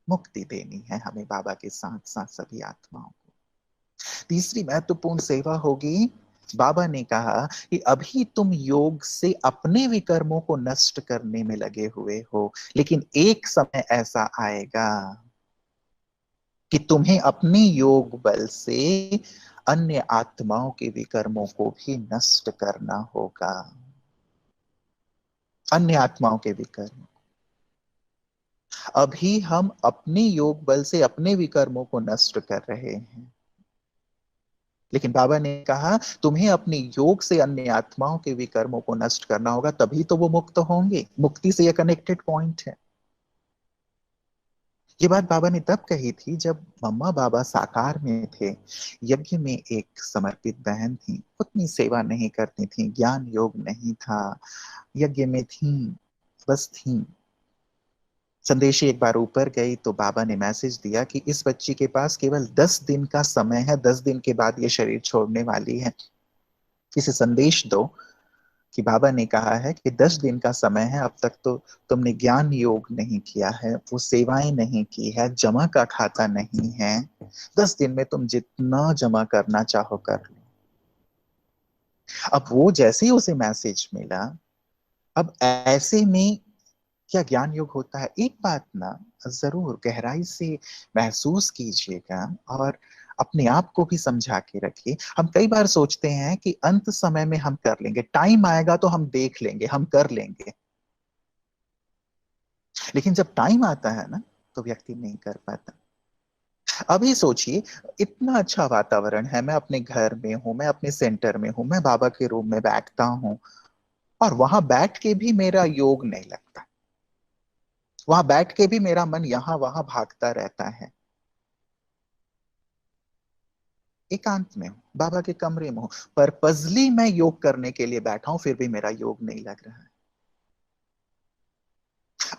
मुक्ति देनी है हमें बाबा के साथ साथ सभी आत्माओं को। तीसरी महत्वपूर्ण सेवा होगी, बाबा ने कहा कि अभी तुम योग से अपने विकर्मों को नष्ट करने में लगे हुए हो, लेकिन एक समय ऐसा आएगा कि तुम्हें अपने योग बल से अन्य आत्माओं के विकर्मों को भी नष्ट करना होगा। अन्य आत्माओं के विकर्म, अभी हम अपने योग बल से अपने विकर्मों को नष्ट कर रहे हैं, लेकिन बाबा ने कहा तुम्हें अपने योग से अन्य आत्माओं के विकर्मों को नष्ट करना होगा, तभी तो वो मुक्त होंगे। मुक्ति से यह कनेक्टेड पॉइंट है। ये बात बाबा ने तब कही थी जब मम्मा बाबा साकार में थे। यज्ञ में एक समर्पित बहन थी, उतनी सेवा नहीं करती थी, ज्ञान योग नहीं था, यज्ञ में थी, बस थी। संदेशी एक बार ऊपर गई तो बाबा ने मैसेज दिया कि इस बच्ची के पास केवल 10 दिन का समय है, 10 दिन के बाद ये शरीर छोड़ने वाली है। इसे संदेश दो कि बाबा ने कहा है कि 10 दिन का समय है, अब तक तो तुमने ज्ञान योग नहीं किया है, वो सेवाएं नहीं की है, जमा का खाता नहीं है। 10 दिन में तुम जितना जमा करना चाहो कर लो। अब वो जैसे ही उसे मैसेज मिला, अब ऐसे में क्या ज्ञान योग होता है? एक बात ना जरूर गहराई से महसूस कीजिएगा और अपने आप को भी समझा के रखिए। हम कई बार सोचते हैं कि अंत समय में हम कर लेंगे, टाइम आएगा तो हम देख लेंगे, हम कर लेंगे, लेकिन जब टाइम आता है ना तो व्यक्ति नहीं कर पाता। अभी सोचिए, इतना अच्छा वातावरण है, मैं अपने घर में हूं, मैं अपने सेंटर में हूं, मैं बाबा के रूम में बैठता हूं और वहां बैठ के भी मेरा योग नहीं लगता, वहां बैठ के भी मेरा मन यहां वहां भागता रहता है। एकांत में हूं, बाबा के कमरे में हूं, पर्पजली मैं योग करने के लिए बैठा हूं, फिर भी मेरा योग नहीं लग रहा है।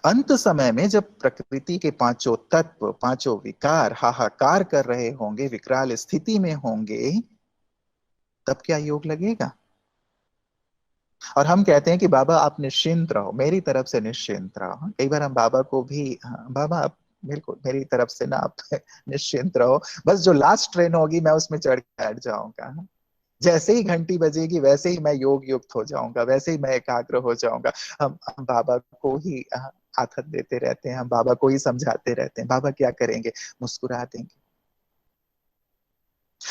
अंत समय में जब प्रकृति के पांचों तत्व, पांचों विकार हाहाकार कर रहे होंगे, विकराल स्थिति में होंगे, तब क्या योग लगेगा? और हम कहते हैं कि बाबा आप निश्चिंत रहो, मेरी तरफ से निश्चिंत रहो। कई बार हम बाबा को भी, हाँ, बाबा आप बिल्कुल मेरी तरफ से ना आप निश्चिंत रहो, बस जो लास्ट ट्रेन होगी मैं उसमें चढ़ के बैठ जाऊंगा। जैसे ही घंटी बजेगी वैसे ही मैं योग युक्त हो जाऊंगा, वैसे ही मैं एकाग्र हो जाऊंगा। हम बाबा को ही आथत देते रहते हैं, हम बाबा को ही समझाते रहते हैं, बाबा क्या करेंगे, मुस्कुरा देंगे।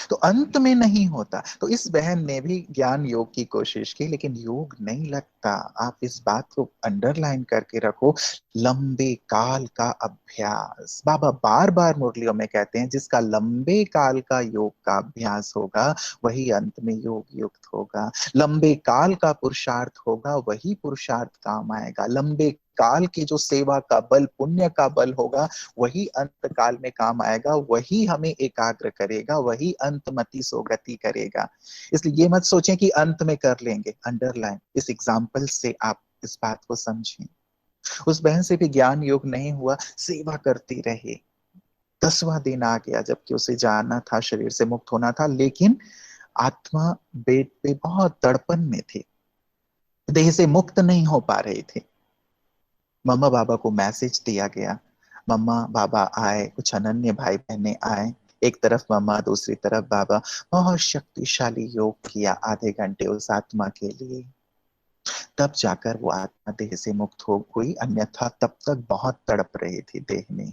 तो अंत में नहीं होता। तो इस बहन ने भी ज्ञान योग की कोशिश की, लेकिन योग नहीं लगता। आप इस बात को अंडरलाइन करके रखो, लंबे काल का अभ्यास। बाबा बार बार मुरलियों में कहते हैं, जिसका लंबे काल का योग का अभ्यास होगा वही अंत में योग युक्त होगा। लंबे काल का पुरुषार्थ होगा वही पुरुषार्थ काम आएगा। लंबे काल की जो सेवा का बल, पुण्य का बल होगा, वही अंत काल में काम आएगा, वही हमें एकाग्र करेगा, वही अंतमति सो गति करेगा। इसलिए ये मत सोचें कि अंत में कर लेंगे। अंडरलाइन, इस एग्जाम्पल से आप इस बात को समझें। उस बहन से भी ज्ञान योग नहीं हुआ, सेवा करती रही। 10वां दिन आ गया जबकि उसे जाना था, शरीर से मुक्त होना था, लेकिन आत्मा बेड पे बहुत तड़पन में थी, देह से मुक्त नहीं हो पा रही थी। मम्मा बाबा को मैसेज दिया गया, मम्मा बाबा आए, कुछ अनन्य भाई बहने आए, एक तरफ मम्मा दूसरी तरफ बाबा। बहुत शक्तिशाली योग किया आधे घंटे उस आत्मा के लिए, तब जाकर वो आत्मा देह से मुक्त हो गई, अन्यथा तब तक बहुत तड़प रही थी देह में।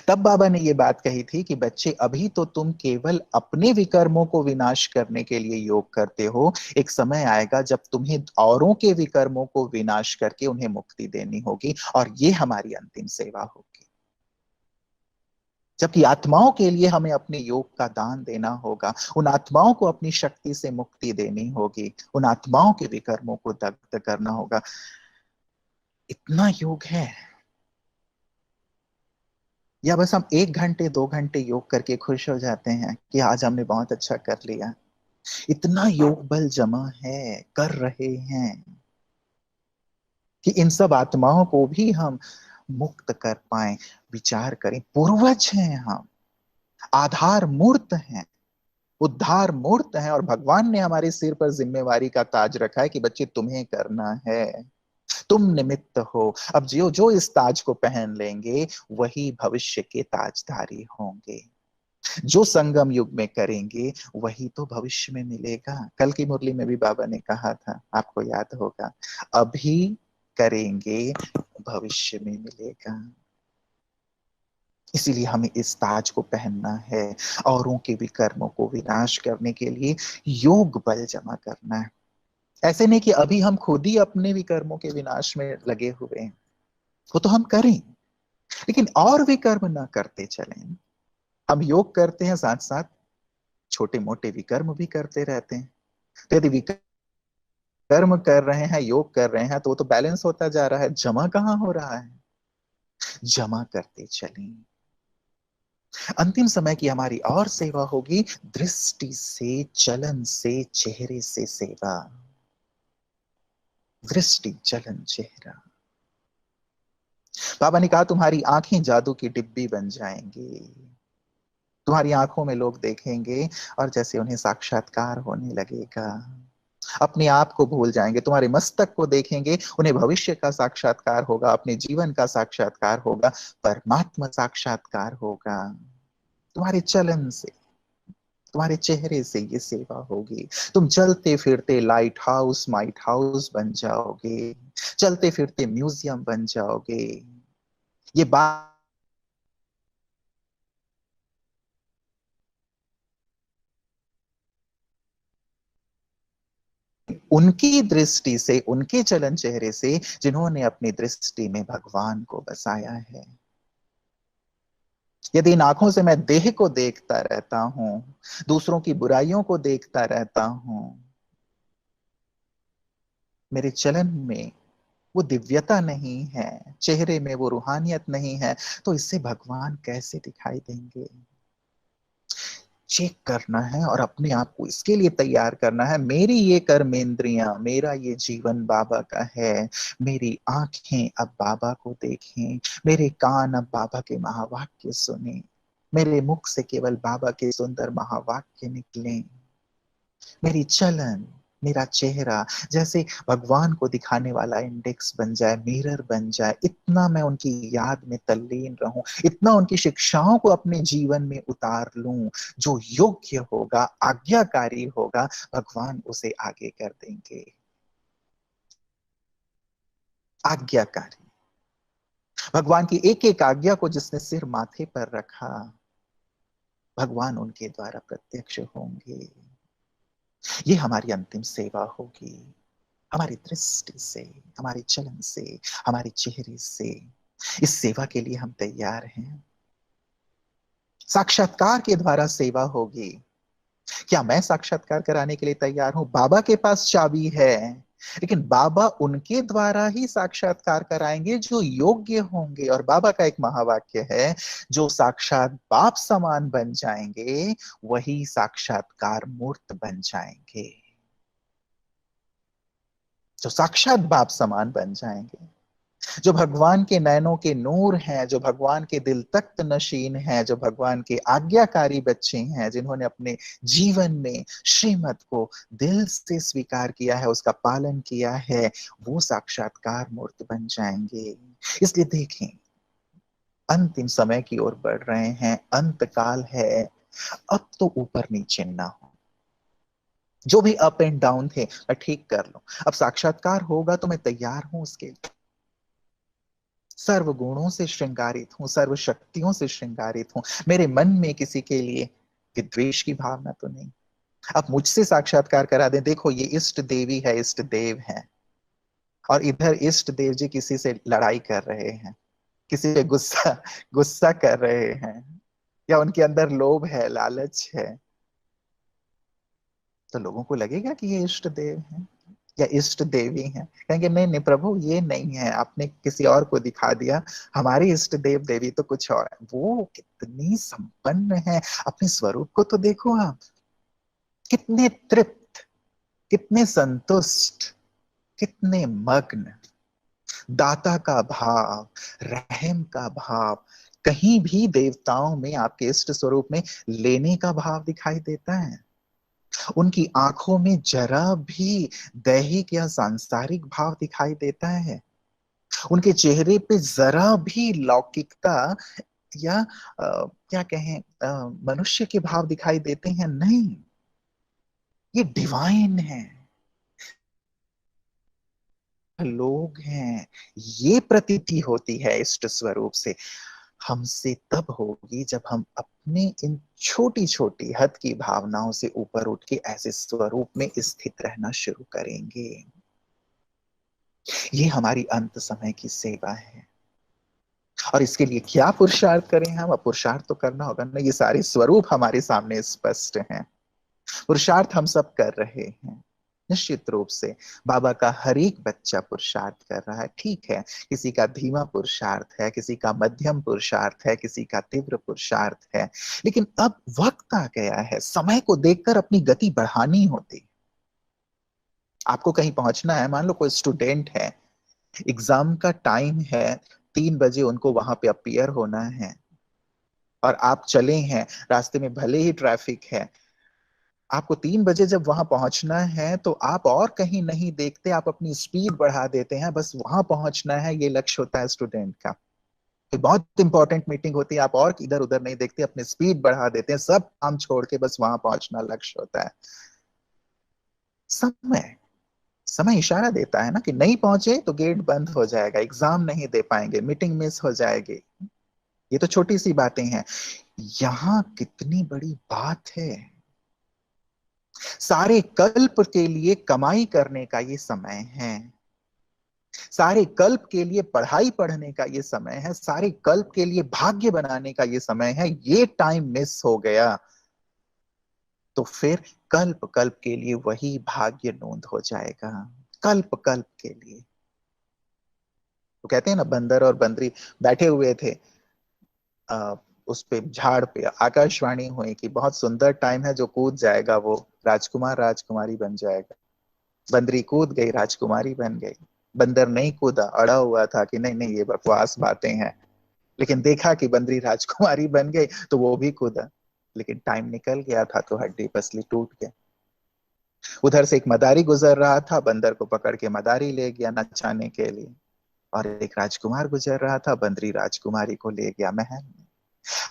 तब बाबा ने ये बात कही थी कि बच्चे, अभी तो तुम केवल अपने विकर्मों को विनाश करने के लिए योग करते हो, एक समय आएगा जब तुम्हें औरों के विकर्मों को विनाश करके उन्हें मुक्ति देनी होगी, और ये हमारी अंतिम सेवा होगी। जबकि आत्माओं के लिए हमें अपने योग का दान देना होगा, उन आत्माओं को अपनी शक्ति से मुक्ति देनी होगी, उन आत्माओं के विकर्मों को दग्ध करना होगा। इतना योग है, या बस हम 1 घंटे 2 घंटे योग करके खुश हो जाते हैं कि आज हमने बहुत अच्छा कर लिया। इतना योग बल जमा है, कर रहे हैं कि इन सब आत्माओं को भी हम मुक्त कर पाए। विचार करें, पूर्वज हैं हम, आधार मूर्त हैं, उद्धार मूर्त हैं, और भगवान ने हमारे सिर पर जिम्मेवारी का ताज रखा है कि बच्चे तुम्हें करना है, तुम निमित्त हो। अब जो जो इस ताज को पहन लेंगे वही भविष्य के ताजधारी होंगे। जो संगम युग में करेंगे वही तो भविष्य में मिलेगा। कल की मुरली में भी बाबा ने कहा था, आपको याद होगा, अभी करेंगे भविष्य में मिलेगा। इसीलिए हमें इस ताज को पहनना है, औरों के विकर्मों को विनाश करने के लिए योग बल जमा करना है। ऐसे नहीं कि अभी हम खुद ही अपने विकर्मों के विनाश में लगे हुए हैं, वो तो हम करें, लेकिन और विकर्म ना करते चलें। हम योग करते हैं, साथ साथ छोटे मोटे विकर्म भी करते रहते हैं। तो यदि विकर्म कर रहे हैं, योग कर रहे हैं, तो वो तो बैलेंस होता जा रहा है, जमा कहाँ हो रहा है। जमा करते चलें। अंतिम समय की हमारी और सेवा होगी, दृष्टि से, चलन से, चेहरे से सेवा। दृष्टि, चलन, चेहरा। बाबा ने कहा, तुम्हारी आंखें जादू की डिब्बी बन जाएंगी, तुम्हारी आंखों में लोग देखेंगे और जैसे उन्हें साक्षात्कार होने लगेगा, अपने आप को भूल जाएंगे। तुम्हारे मस्तक को देखेंगे, उन्हें भविष्य का साक्षात्कार होगा, अपने जीवन का साक्षात्कार होगा, परमात्मा साक्षात्कार होगा। तुम्हारे चलन से, तुम्हारे चेहरे से ये सेवा होगी। तुम चलते फिरते लाइट हाउस, माइट हाउस बन जाओगे, चलते फिरते म्यूजियम बन जाओगे। ये बात उनकी दृष्टि से, उनके चलन चेहरे से, जिन्होंने अपनी दृष्टि में भगवान को बसाया है। यदि इन आंखों से मैं देह को देखता रहता हूं, दूसरों की बुराइयों को देखता रहता हूं, मेरे चलन में वो दिव्यता नहीं है, चेहरे में वो रूहानियत नहीं है, तो इससे भगवान कैसे दिखाई देंगे। चेक करना है और अपने आप को इसके लिए तैयार करना है। मेरी ये कर्मेंद्रियां, मेरा ये जीवन बाबा का है। मेरी आंखें अब बाबा को देखें, मेरे कान अब बाबा के महावाक्य सुने, मेरे मुख से केवल बाबा के सुंदर महावाक्य निकलें। मेरी चलन, मेरा चेहरा जैसे भगवान को दिखाने वाला इंडेक्स बन जाए, मिरर बन जाए। इतना मैं उनकी याद में तल्लीन रहूं, इतना उनकी शिक्षाओं को अपने जीवन में उतार लूं, जो योग्य होगा, आज्ञाकारी होगा, भगवान उसे आगे कर देंगे। आज्ञाकारी। भगवान की एक एक आज्ञा को जिसने सिर माथे पर रखा, भगवान उनके द्वारा प्रत्यक्ष होंगे। ये हमारी अंतिम सेवा होगी। हमारी दृष्टि से, हमारे चलन से, हमारे चेहरे से इस सेवा के लिए हम तैयार हैं। साक्षात्कार के द्वारा सेवा होगी। क्या मैं साक्षात्कार कराने के लिए तैयार हूं? बाबा के पास चाबी है, लेकिन बाबा उनके द्वारा ही साक्षात्कार कराएंगे जो योग्य होंगे। और बाबा का एक महावाक्य है, जो साक्षात बाप समान बन जाएंगे वही साक्षात्कार मूर्त बन जाएंगे। जो साक्षात बाप समान बन जाएंगे, जो भगवान के नैनों के नूर हैं, जो भगवान के दिल तख्त नशीन हैं, जो भगवान के आज्ञाकारी बच्चे हैं, जिन्होंने अपने जीवन में श्रीमत को दिल से स्वीकार किया है, उसका पालन किया है, वो साक्षात्कार मूर्त बन जाएंगे। इसलिए देखें, अंतिम समय की ओर बढ़ रहे हैं, अंत काल है। अब तो ऊपर नीचे ना हो, जो भी अप एंड डाउन थे मैं ठीक कर लूं। अब साक्षात्कार होगा तो मैं तैयार हूं उसके लिए। सर्व गुणों से श्रृंगारित हूं, सर्व शक्तियों से श्रृंगारित हूं। मेरे मन में किसी के लिए विद्वेष की भावना तो नहीं। अब मुझसे साक्षात्कार करा दें, देखो ये इष्ट देवी है, इष्ट देव है, और इधर इष्ट देव जी किसी से लड़ाई कर रहे हैं, किसी पे गुस्सा गुस्सा कर रहे हैं, या उनके अंदर लोभ है, लालच है, तो लोगों को लगेगा कि ये इष्ट देव है या इष्ट देवी हैं। कहेंगे नहीं नहीं प्रभु, ये नहीं है, आपने किसी और को दिखा दिया, हमारी इष्ट देव देवी तो कुछ और है। वो कितनी संपन्न है, अपने स्वरूप को तो देखो आप, कितने तृप्त, कितने संतुष्ट, कितने मग्न। दाता का भाव, रहम का भाव, कहीं भी देवताओं में, आपके इष्ट स्वरूप में लेने का भाव दिखाई देता है। उनकी आंखों में जरा भी दैहिक या सांसारिक भाव दिखाई देता है। उनके चेहरे पे जरा भी लौकिकता या क्या कहें, मनुष्य के भाव दिखाई देते हैं? नहीं, ये डिवाइन है, लोग हैं। ये प्रतीति होती है इष्ट स्वरूप से। हमसे तब होगी जब हम अपने इन छोटी छोटी हद की भावनाओं से ऊपर उठ के ऐसे स्वरूप में स्थित रहना शुरू करेंगे। ये हमारी अंत समय की सेवा है। और इसके लिए क्या पुरुषार्थ करें हम? अब पुरुषार्थ तो करना होगा ना, ये सारे स्वरूप हमारे सामने स्पष्ट हैं। पुरुषार्थ हम सब कर रहे हैं, निश्चित रूप से। बाबा का हर एक बच्चा पुरुषार्थ कर रहा है, ठीक है। किसी का धीमा पुरुषार्थ है, किसी का मध्यम पुरुषार्थ है, किसी का तीव्र पुरुषार्थ है। लेकिन अब वक्त आ गया है, समय को देखकर अपनी गति बढ़ानी होती। आपको कहीं पहुंचना है, मान लो कोई स्टूडेंट है, एग्जाम का टाइम है, 3 बजे उनको वहां पे अपीयर होना है, और आप चले हैं, रास्ते में भले ही ट्रैफिक है, आपको 3 बजे जब वहां पहुंचना है तो आप और कहीं नहीं देखते, आप अपनी स्पीड बढ़ा देते हैं, बस वहां पहुंचना है, ये लक्ष्य होता है स्टूडेंट का। तो बहुत इंपॉर्टेंट मीटिंग होती है, आप और इधर उधर नहीं देखते, अपनी स्पीड बढ़ा देते हैं, सब काम छोड़ के बस वहां पहुंचना लक्ष्य होता है। समय समय इशारा देता है ना कि नहीं पहुंचे तो गेट बंद हो जाएगा, एग्जाम नहीं दे पाएंगे, मीटिंग मिस हो जाएगी। ये तो छोटी सी बातें हैं, यहां कितनी बड़ी बात है। सारे कल्प के लिए कमाई करने का ये समय है, सारे कल्प के लिए पढ़ाई पढ़ने का ये समय है, सारे कल्प के लिए भाग्य बनाने का ये समय है। ये टाइम मिस हो गया तो फिर कल्प कल्प के लिए वही भाग्य नोंद हो जाएगा, कल्प कल्प के लिए। तो कहते हैं ना, बंदर और बंदरी बैठे हुए थे उस पे झाड़ पे, आकाशवाणी हुई कि बहुत सुंदर टाइम है, जो कूद जाएगा वो राजकुमार राजकुमारी बन जाएगा। बंदरी कूद गई, राजकुमारी बन गई। बंदर नहीं कूदा, अड़ा हुआ था कि नहीं नहीं ये बकवास बातें हैं, लेकिन देखा कि बंदरी राजकुमारी बन गई तो वो भी कूदा, लेकिन टाइम निकल गया था तो हड्डी पसली टूट गई। उधर से एक मदारी गुजर रहा था, बंदर को पकड़ के मदारी ले गया नचाने के लिए, और एक राजकुमार गुजर रहा था, बंदरी राजकुमारी को ले गया महल में।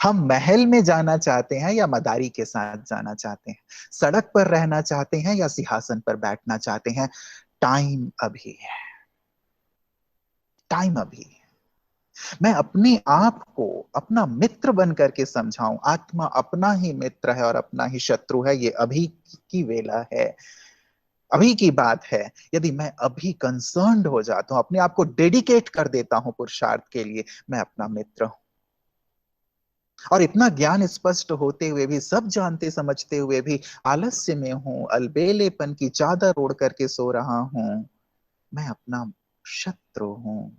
हम महल में जाना चाहते हैं या मदारी के साथ जाना चाहते हैं? सड़क पर रहना चाहते हैं या सिंहासन पर बैठना चाहते हैं? टाइम अभी है। टाइम अभी है। मैं अपने आप को अपना मित्र बन करके समझाऊं। आत्मा अपना ही मित्र है और अपना ही शत्रु है। ये अभी की वेला है, अभी की बात है। यदि मैं अभी कंसर्न्ड हो जाता हूं, अपने आप को डेडिकेट कर देता हूं पुरुषार्थ के लिए, मैं अपना मित्र हूं। और इतना ज्ञान स्पष्ट होते हुए भी, सब जानते समझते हुए भी आलस्य में हूं, अलबेलेपन की चादर ओढ़ करके सो रहा हूं, मैं अपना शत्रु हूं।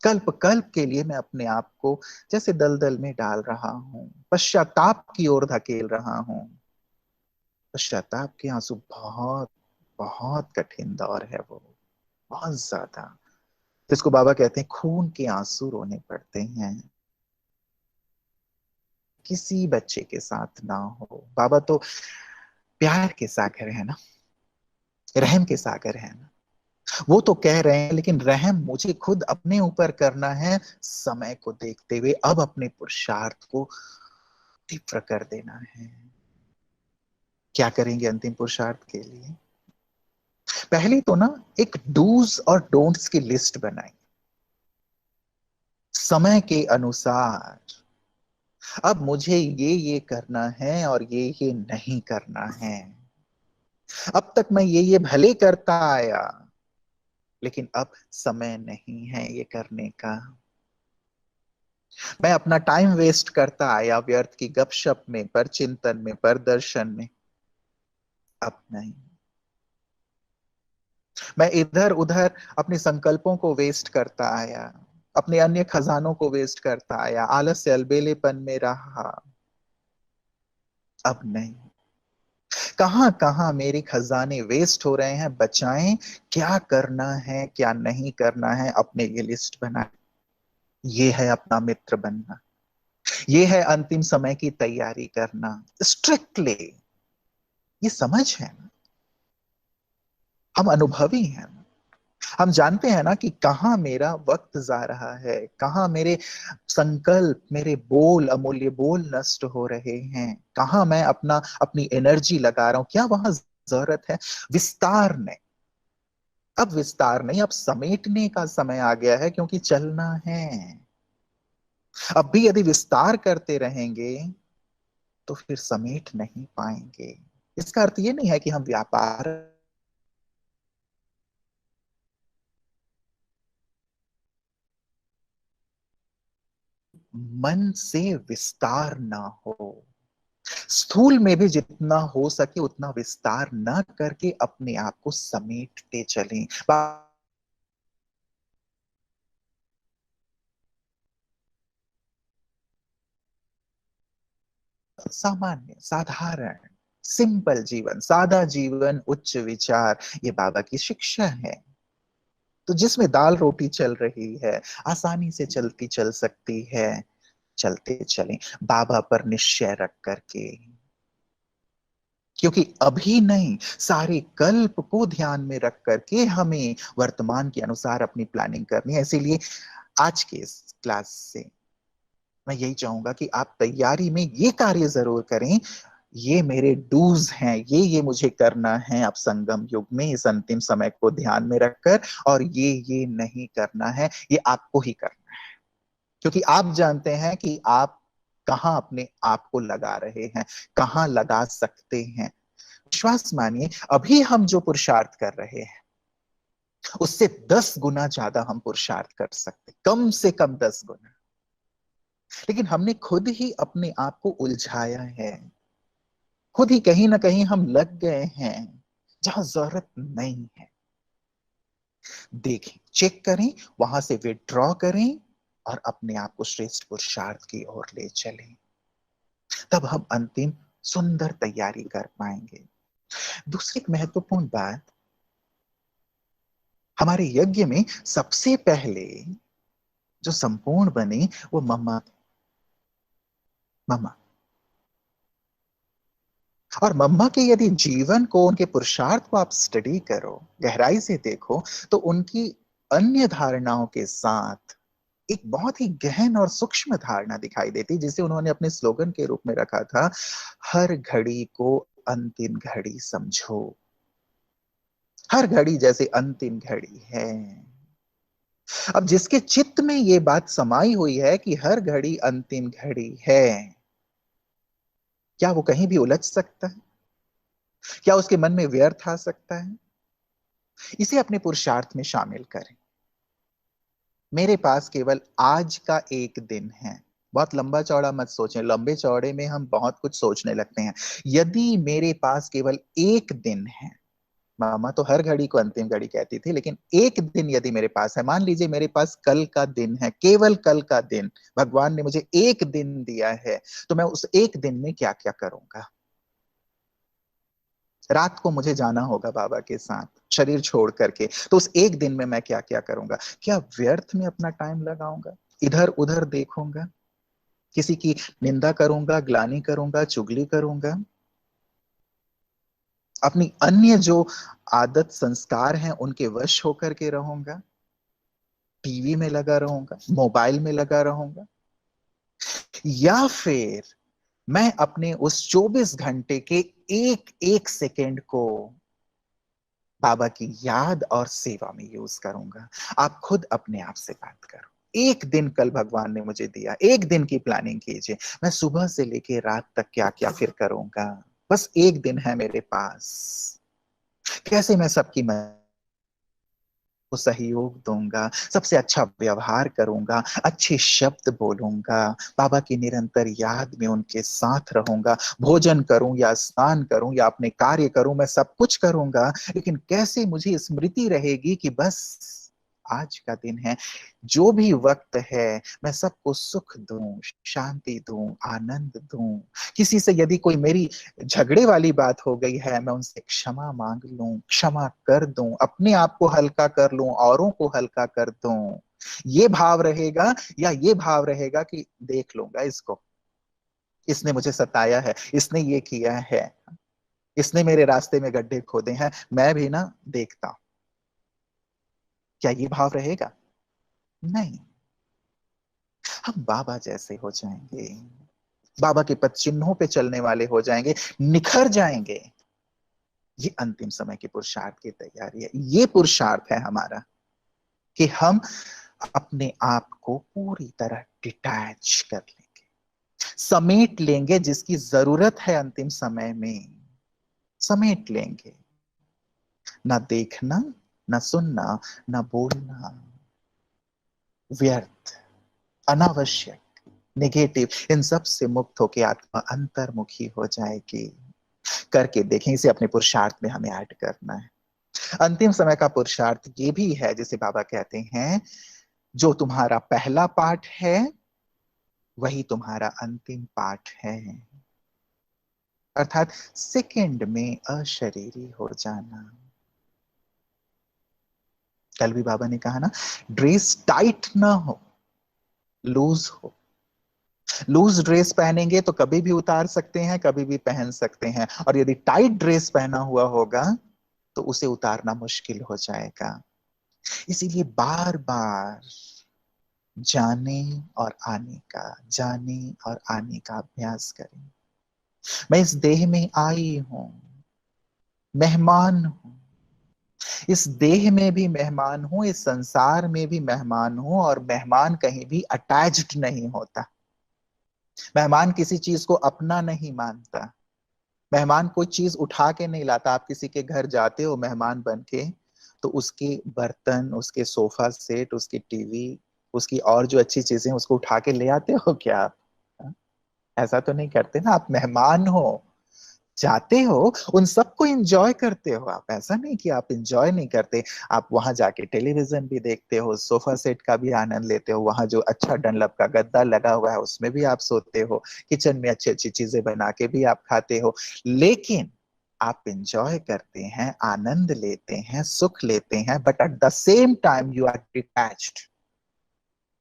कल्प कल्प के लिए मैं अपने आप को जैसे दलदल में डाल रहा हूं, पश्चाताप की ओर धकेल रहा हूं। पश्चाताप के आंसू बहुत बहुत कठिन दौर है वो, बहुत ज्यादा। जिसको बाबा कहते हैं खून के आंसू रोने पड़ते हैं। किसी बच्चे के साथ ना हो। बाबा तो प्यार के सागर है ना, रहम के सागर है ना। वो तो कह रहे हैं, लेकिन रहम मुझे खुद अपने ऊपर करना है, समय को देखते हुए अब अपने पुरुषार्थ को तीव्र कर देना है। क्या करेंगे अंतिम पुरुषार्थ के लिए? पहले तो ना एक डूज और डोंट्स की लिस्ट बनाई, समय के अनुसार। अब मुझे ये करना है और ये नहीं करना है। अब तक मैं ये भले करता आया, लेकिन अब समय नहीं है ये करने का। मैं अपना टाइम वेस्ट करता आया व्यर्थ की गपशप में, पर चिंतन में, पर दर्शन में। अब नहीं। मैं इधर उधर अपने संकल्पों को वेस्ट करता आया, अपने अन्य खजानों को वेस्ट करता आया, आलस्य अलबेलेपन में रहा। अब नहीं। कहां कहां मेरे खजाने वेस्ट हो रहे हैं, बचाएं। क्या करना है क्या नहीं करना है, अपने लिए लिस्ट बनाए। ये है अपना मित्र बनना। ये है अंतिम समय की तैयारी करना स्ट्रिक्टली। ये समझ है ना, हम अनुभवी हैं। हम जानते हैं ना कि कहाँ मेरा वक्त जा रहा है, कहाँ मेरे संकल्प, मेरे बोल, अमूल्य बोल नष्ट हो रहे हैं, कहाँ मैं अपनी एनर्जी लगा रहा हूं, क्या वहां जरूरत है विस्तार ने। अब विस्तार नहीं, अब समेटने का समय आ गया है, क्योंकि चलना है। अब भी यदि विस्तार करते रहेंगे तो फिर समेट नहीं पाएंगे। इसका अर्थ ये नहीं है कि हम व्यापार मन से विस्तार ना हो। स्थूल में भी जितना हो सके उतना विस्तार न करके अपने आप को समेटते चलें। सामान्य साधारण सिंपल जीवन, सादा जीवन, उच्च विचार, ये बाबा की शिक्षा है। तो जिसमें दाल रोटी चल रही है, आसानी से चलती चल सकती है, चलते चलें बाबा पर निश्चय रख करके। क्योंकि अभी नहीं, सारे कल्प को ध्यान में रख करके हमें वर्तमान के अनुसार अपनी प्लानिंग करनी है। इसीलिए आज के इस क्लास से मैं यही चाहूंगा कि आप तैयारी में ये कार्य जरूर करें। ये मेरे डूज हैं, ये मुझे करना है अब संगम युग में, इस अंतिम समय को ध्यान में रखकर। और ये नहीं करना है, ये आपको ही करना है। क्योंकि आप जानते हैं कि आप कहां अपने आप को लगा रहे हैं, कहां लगा सकते हैं। विश्वास मानिए, अभी हम जो पुरुषार्थ कर रहे हैं उससे 10 गुना ज्यादा हम पुरुषार्थ कर सकते, कम से कम 10 गुना। लेकिन हमने खुद ही अपने आप को उलझाया है, खुद ही कहीं ना कहीं हम लग गए हैं जहां जरूरत नहीं है। देखें, चेक करें, वहां से विड्रॉ करें और अपने आप को श्रेष्ठ पुरुषार्थ की ओर ले चलें। तब हम अंतिम सुंदर तैयारी कर पाएंगे। दूसरी एक महत्वपूर्ण बात, हमारे यज्ञ में सबसे पहले जो संपूर्ण बने वो मम्मा। मम्मा और मम्मा के यदि जीवन को, उनके पुरुषार्थ को आप स्टडी करो, गहराई से देखो, तो उनकी अन्य धारणाओं के साथ एक बहुत ही गहन और सूक्ष्म धारणा दिखाई देती, जिसे उन्होंने अपने स्लोगन के रूप में रखा था, हर घड़ी को अंतिम घड़ी समझो। हर घड़ी जैसे अंतिम घड़ी है। अब जिसके चित्त में ये बात समाई हुई है कि हर घड़ी अंतिम घड़ी है, क्या वो कहीं भी उलझ सकता है? क्या उसके मन में व्यर्थ आ सकता है? इसे अपने पुरुषार्थ में शामिल करें। मेरे पास केवल आज का एक दिन है। बहुत लंबा चौड़ा मत सोचें, लंबे चौड़े में हम बहुत कुछ सोचने लगते हैं। यदि मेरे पास केवल एक दिन है, मामा तो हर घड़ी को अंतिम घड़ी कहती थी, लेकिन एक दिन यदि मेरे पास है, मान लीजिए मेरे पास कल का दिन है, केवल कल का दिन, भगवान ने मुझे एक दिन दिया है, तो मैं उस एक दिन में क्या क्या करूंगा? रात को मुझे जाना होगा बाबा के साथ शरीर छोड़ करके, तो उस एक दिन में मैं क्या क्या करूंगा? क्या व्यर्थ में अपना टाइम लगाऊंगा, इधर उधर देखूंगा, किसी की निंदा करूंगा, ग्लानि करूंगा, चुगली करूंगा, अपनी अन्य जो आदत संस्कार हैं उनके वश होकर के रहूंगा, टीवी में लगा रहूंगा, मोबाइल में लगा रहूंगा, या फिर मैं अपने उस 24 घंटे के एक एक सेकेंड को बाबा की याद और सेवा में यूज करूंगा? आप खुद अपने आप से बात करो। एक दिन कल भगवान ने मुझे दिया, एक दिन की प्लानिंग कीजिए, मैं सुबह से लेके रात तक क्या क्या फिर करूंगा? बस एक दिन है मेरे पास, कैसे मैं सबकी मदद को सहयोग दूंगा, सबसे अच्छा व्यवहार करूंगा, अच्छे शब्द बोलूंगा, बाबा की निरंतर याद में उनके साथ रहूंगा, भोजन करूं या स्नान करूं या अपने कार्य करूं, मैं सब कुछ करूंगा, लेकिन कैसे मुझे स्मृति रहेगी कि बस आज का दिन है, जो भी वक्त है मैं सबको सुख दूं, शांति दूं, आनंद दूं। किसी से यदि कोई मेरी झगड़े वाली बात हो गई है, मैं उनसे क्षमा मांग लूं, क्षमा कर दूं, अपने आप को हल्का कर लूं, औरों को हल्का कर दूं। ये भाव रहेगा, या ये भाव रहेगा कि देख लूंगा इसको, इसने मुझे सताया है, इसने ये किया है, इसने मेरे रास्ते में गड्ढे खोदे हैं, मैं भी ना देखता हूं। क्या ये भाव रहेगा? नहीं। हम बाबा जैसे हो जाएंगे, बाबा के पद चिन्हों पे चलने वाले हो जाएंगे, निखर जाएंगे। ये अंतिम समय के पुरुषार्थ की तैयारी है। ये पुरुषार्थ है हमारा कि हम अपने आप को पूरी तरह डिटैच कर लेंगे, समेट लेंगे, जिसकी जरूरत है अंतिम समय में समेट लेंगे। ना देखना, ना सुनना, ना बोलना, व्यर्थ, अनावश्यक, नेगेटिव, इन सब से मुक्त होकर आत्मा अंतर्मुखी हो जाएगी। करके देखें, इसे अपने पुरुषार्थ में हमें ऐड करना है। अंतिम समय का पुरुषार्थ ये भी है, जिसे बाबा कहते हैं, जो तुम्हारा पहला पाठ है वही तुम्हारा अंतिम पाठ है, अर्थात सेकंड में अशरीरी हो जाना। कल भी बाबा ने कहा ना, ड्रेस टाइट ना हो, लूज हो। लूज ड्रेस पहनेंगे तो कभी भी उतार सकते हैं, कभी भी पहन सकते हैं, और यदि टाइट ड्रेस पहना हुआ होगा तो उसे उतारना मुश्किल हो जाएगा। इसीलिए बार बार जाने और आने का, जाने और आने का अभ्यास करें। मैं इस देह में आई हूं, मेहमान हूं, इस देह में भी मेहमान हूं, इस संसार में भी मेहमान हूं, और मेहमान कहीं भी अटैच्ड नहीं होता। मेहमान किसी चीज को अपना नहीं मानता। मेहमान कोई चीज उठा के नहीं लाता। आप किसी के घर जाते हो मेहमान बन के, तो उसके बर्तन, उसके सोफा सेट, उसकी टीवी, उसकी और जो अच्छी चीजें उसको उठा के ले आते हो क्या आप? हाँ? ऐसा तो नहीं करते ना। आप मेहमान हो, जाते हो, उन सबको एंजॉय करते हो आप। ऐसा नहीं कि आप एंजॉय नहीं करते। आप वहां जाके टेलीविजन भी देखते हो, सोफा सेट का भी आनंद लेते हो, वहां जो अच्छा डनलप का गद्दा लगा हुआ है उसमें भी आप सोते हो, किचन में अच्छी अच्छी चीजें बना के भी आप खाते हो। लेकिन आप एंजॉय करते हैं, आनंद लेते हैं, सुख लेते हैं, but at the same time you are detached,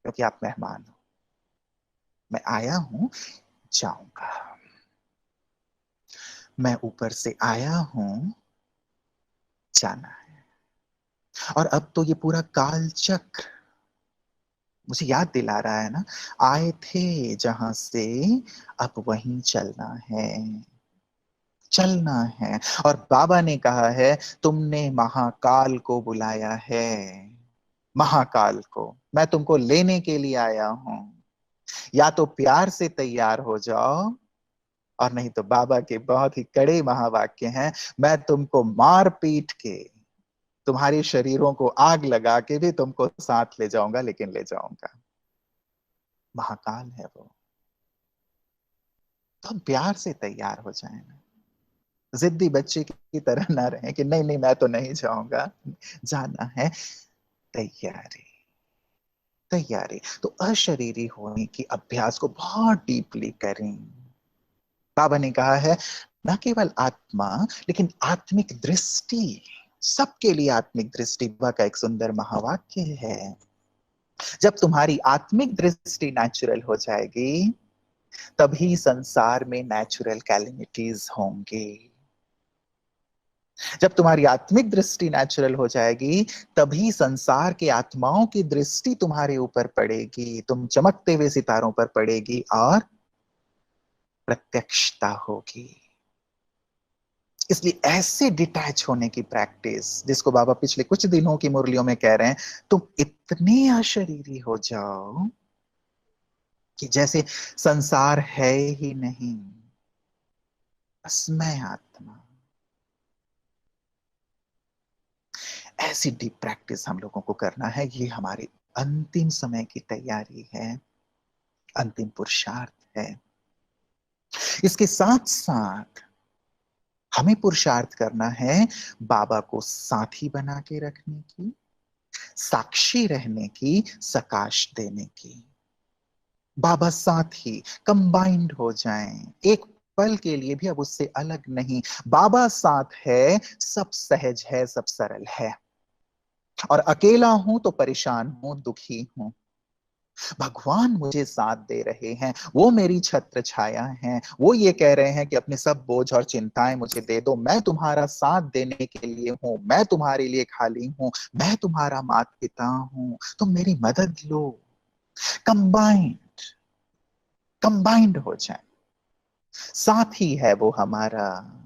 क्योंकि आप मेहमान हो। मैं आया हूं, जाऊंगा। मैं ऊपर से आया हूं, जाना है। और अब तो ये पूरा काल चक्र मुझे याद दिला रहा है ना, आए थे जहां से, अब वहीं चलना है, चलना है। और बाबा ने कहा है, तुमने महाकाल को बुलाया है, महाकाल को, मैं तुमको लेने के लिए आया हूं। या तो प्यार से तैयार हो जाओ, और नहीं तो बाबा के बहुत ही कड़े महावाक्य हैं, मैं तुमको मार पीट के, तुम्हारे शरीरों को आग लगा के भी तुमको साथ ले जाऊंगा, लेकिन ले जाऊंगा। महाकाल है वो। तो हम प्यार से तैयार हो जाए ना, जिद्दी बच्चे की तरह ना रहे कि नहीं नहीं मैं तो नहीं जाऊंगा। जाना है, तैयारी। तैयारी तो अशरीरी होने की अभ्यास को बहुत डीपली करें। बाबा ने कहा है न केवल आत्मा, लेकिन आत्मिक दृष्टि। सबके लिए आत्मिक दृष्टि का एक सुंदर महावाक्य है। जब तुम्हारी आत्मिक दृष्टि नेचुरल हो जाएगी, तभी संसार में नेचुरल कैलेमिटीज होंगे। जब तुम्हारी आत्मिक दृष्टि नेचुरल हो जाएगी, तभी संसार के आत्माओं की दृष्टि तुम्हारे ऊपर पड़ेगी, तुम चमकते हुए सितारों पर पड़ेगी और प्रत्यक्षता होगी। इसलिए ऐसे डिटैच होने की प्रैक्टिस, जिसको बाबा पिछले कुछ दिनों की मुरलियों में कह रहे हैं, तुम इतने अशरीरी हो जाओ कि जैसे संसार है ही नहीं, बस मैं आत्मा। ऐसी डीप प्रैक्टिस हम लोगों को करना है। ये हमारी अंतिम समय की तैयारी है, अंतिम पुरुषार्थ है। इसके साथ साथ हमें पुरुषार्थ करना है बाबा को साथी बना के रखने की, साक्षी रहने की, सकाश देने की। बाबा साथी कंबाइंड हो जाएं, एक पल के लिए भी अब उससे अलग नहीं। बाबा साथ है, सब सहज है, सब सरल है। और अकेला हूं तो परेशान हूं, दुखी हूं, भगवान मुझे साथ दे रहे हैं, वो मेरी छत्र छाया हैं, वो ये कह रहे हैं कि अपने सब बोझ और चिंताएं मुझे दे दो, मैं तुम्हारा साथ देने के लिए हूं, मैं तुम्हारे लिए खाली हूं, मैं तुम्हारा माता पिता हूं, तुम मेरी मदद लो। कंबाइंड, कंबाइंड हो जाए। साथी है वो हमारा,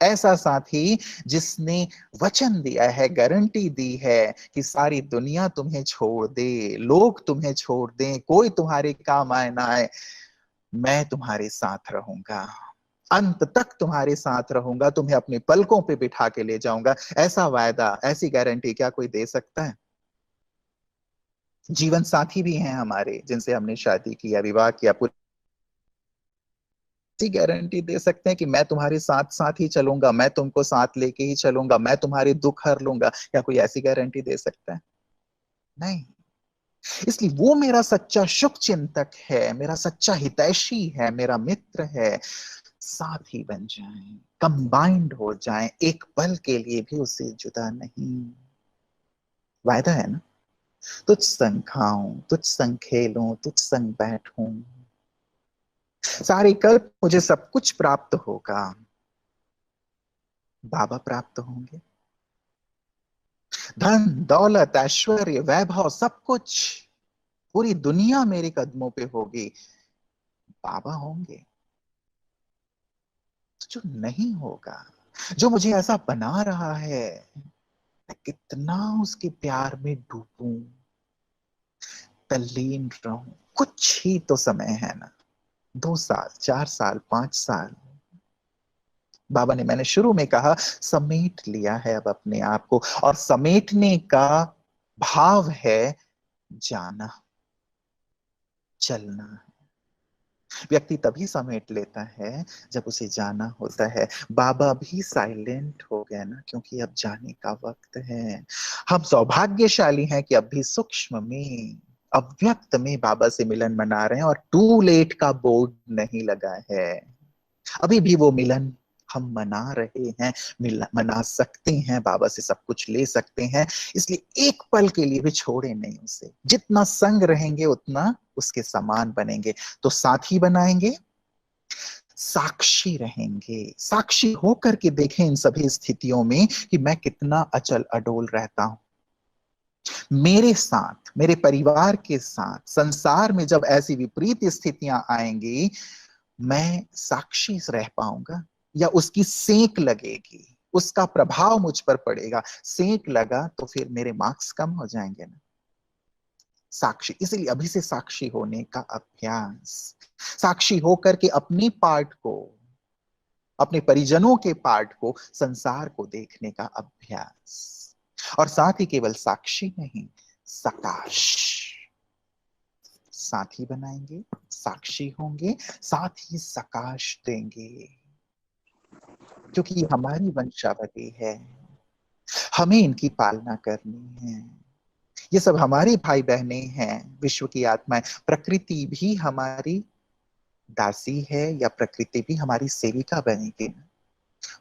ऐसा साथी जिसने वचन दिया है, गारंटी दी है कि सारी दुनिया तुम्हें छोड़ दे, लोग तुम्हें छोड़ दें, कोई तुम्हारे काम आए ना आए, मैं तुम्हारे साथ रहूंगा, अंत तक तुम्हारे साथ रहूंगा, तुम्हें अपने पलकों पे बिठा के ले जाऊंगा। ऐसा वायदा, ऐसी गारंटी क्या कोई दे सकता है? जीवन साथी भी हैं हमारे, जिनसे हमने शादी किया, विवाह किया, गारंटी दे सकते हैं कि मैं तुम्हारे साथ साथ ही चलूंगा, मैं तुमको साथ लेके ही चलूंगा, मैं तुम्हारे दुख हर लूंगा। क्या कोई ऐसी गारंटी दे सकता है? नहीं। इसलिए वो मेरा सच्चा शुभ चिंतक है, मेरा सच्चा हितैषी है, मेरा मित्र है। साथ ही बन जाएं, कंबाइंड हो जाएं, एक पल के लिए भी उससे जुदा नहीं। वायदा है ना, तुझ संग खाऊं, तुझ संग खेलूं, तुझ संग बैठूं, सारे कल्प मुझे सब कुछ प्राप्त होगा। बाबा प्राप्त होंगे, धन दौलत ऐश्वर्य वैभव सब कुछ, पूरी दुनिया मेरे कदमों पे होगी। बाबा होंगे। तो जो नहीं होगा, जो मुझे ऐसा बना रहा है, मैं कितना उसके प्यार में डूबूं, तल्लीन रहूं। कुछ ही तो समय है ना, 2 साल 4 साल 5 साल। बाबा ने, मैंने शुरू में कहा, समेट लिया है अब अपने आप को, और समेटने का भाव है जाना, चलना। व्यक्ति तभी समेट लेता है जब उसे जाना होता है। बाबा भी साइलेंट हो गए ना, क्योंकि अब जाने का वक्त है। हम सौभाग्यशाली हैं कि अब भी सूक्ष्म में, अव्यक्त में बाबा से मिलन मना रहे हैं, और टू लेट का बोर्ड नहीं लगा है। अभी भी वो मिलन हम मना रहे हैं, मना सकते हैं, बाबा से सब कुछ ले सकते हैं। इसलिए एक पल के लिए भी छोड़े नहीं उसे। जितना संग रहेंगे उतना उसके समान बनेंगे। तो साथी बनाएंगे, साक्षी रहेंगे, साक्षी होकर के देखें इन सभी स्थितियों में कि मैं कितना अचल अडोल रहता हूं। मेरे साथ, मेरे परिवार के साथ, संसार में जब ऐसी विपरीत स्थितियां आएंगी, मैं साक्षी रह पाऊंगा, या उसकी सेक लगेगी, उसका प्रभाव मुझ पर पड़ेगा। सेक लगा तो फिर मेरे मार्क्स कम हो जाएंगे ना। साक्षी, इसीलिए अभी से साक्षी होने का अभ्यास, साक्षी होकर के अपने पार्ट को, अपने परिजनों के पार्ट को, संसार को देखने का अभ्यास। और साथ ही केवल साक्षी नहीं, सकाश, साथी बनाएंगे, साक्षी होंगे, साथ ही सकाश देंगे, क्योंकि ये हमारी वंशावली है, हमें इनकी पालना करनी है। ये सब हमारे भाई बहने हैं, विश्व की आत्माएं। प्रकृति भी हमारी दासी है, या प्रकृति भी हमारी सेविका बनेगी।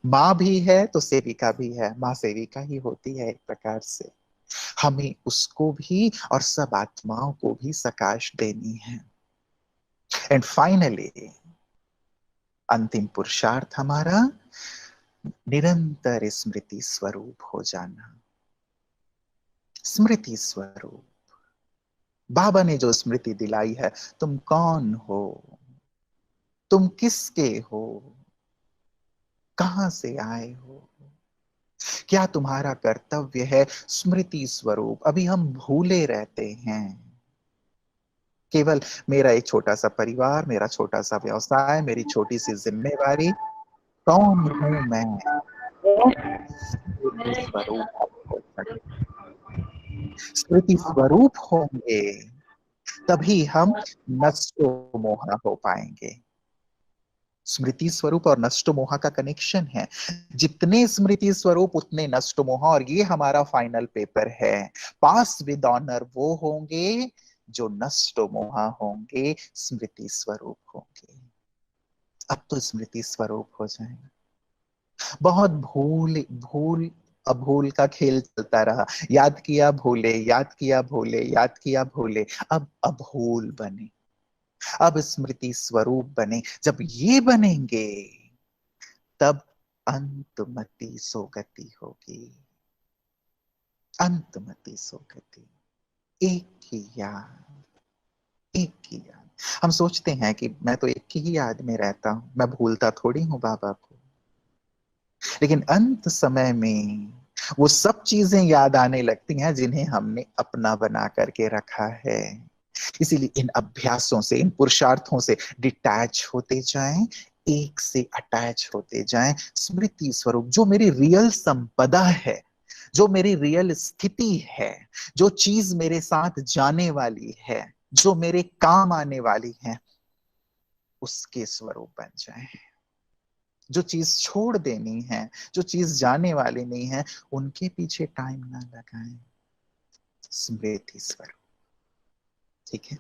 माँ भी है तो सेविका भी है, माँ सेविका ही होती है एक प्रकार से। हमें उसको भी और सब आत्माओं को भी सकाश देनी है। एंड फाइनली अंतिम पुरुषार्थ हमारा निरंतर स्मृति स्वरूप हो जाना। स्मृति स्वरूप, बाबा ने जो स्मृति दिलाई है, तुम कौन हो, तुम किसके हो, कहां से आए हो, क्या तुम्हारा कर्तव्य है, स्मृति स्वरूप। अभी हम भूले रहते हैं। केवल मेरा एक छोटा सा परिवार, मेरा छोटा सा व्यवसाय, मेरी छोटी सी जिम्मेवारी, कौन हूं मैं, स्मृति स्वरूप हो सकते। स्मृति स्वरूप होंगे तभी हम नष्टो मोहा हो पाएंगे। स्मृति स्वरूप और नष्टो मोहा का कनेक्शन है। जितने स्मृति स्वरूप उतने नष्टो मोहा, और ये हमारा फाइनल पेपर है। पास विद ऑनर वो होंगे जो नष्टो मोहा होंगे, स्मृति स्वरूप होंगे। अब तो स्मृति स्वरूप हो जाएगा। बहुत भूल भूल अभूल का खेल चलता रहा, याद किया भूले, याद किया भूले, याद किया भूले। अब अभूल बने, अब स्मृति स्वरूप बने। जब ये बनेंगे तब अंतमति सोगति होगी। अंतमति सोगति, एक ही याद, एक ही याद। हम सोचते हैं कि मैं तो एक ही याद में रहता हूं, मैं भूलता थोड़ी हूं बाबा को। लेकिन अंत समय में वो सब चीजें याद आने लगती हैं जिन्हें हमने अपना बना करके रखा है। इसीलिए इन अभ्यासों से, इन पुरुषार्थों से डिटैच होते जाएं, एक से अटैच होते जाएं। स्मृति स्वरूप, जो मेरी रियल संपदा है, जो मेरी रियल स्थिति है, जो चीज मेरे साथ जाने वाली है, जो मेरे काम आने वाली है, उसके स्वरूप बन जाएं। जो चीज छोड़ देनी है, जो चीज जाने वाली नहीं है, उनके पीछे टाइम ना लगाएं। स्मृति स्वरूप, ठीक है।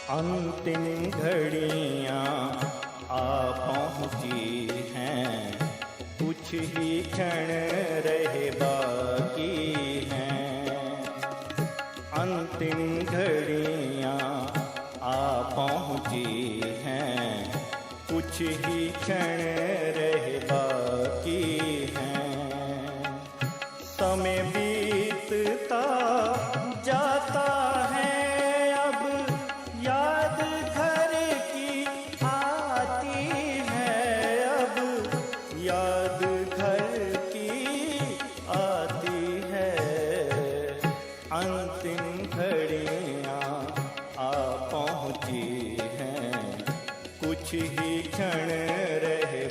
अंतिम घड़ियाँ आ पहुँची हैं, कुछ ही क्षण रहे बाकी हैं। अंतिम घड़ियाँ आ पहुँची हैं, कुछ ही क्षण रहे बाकी हैं। समय बीतता जाता है, याद घर की आती है, अब याद घर की आती है। अंतिम घड़ियाँ आ पहुँची हैं, कुछ ही क्षण रहे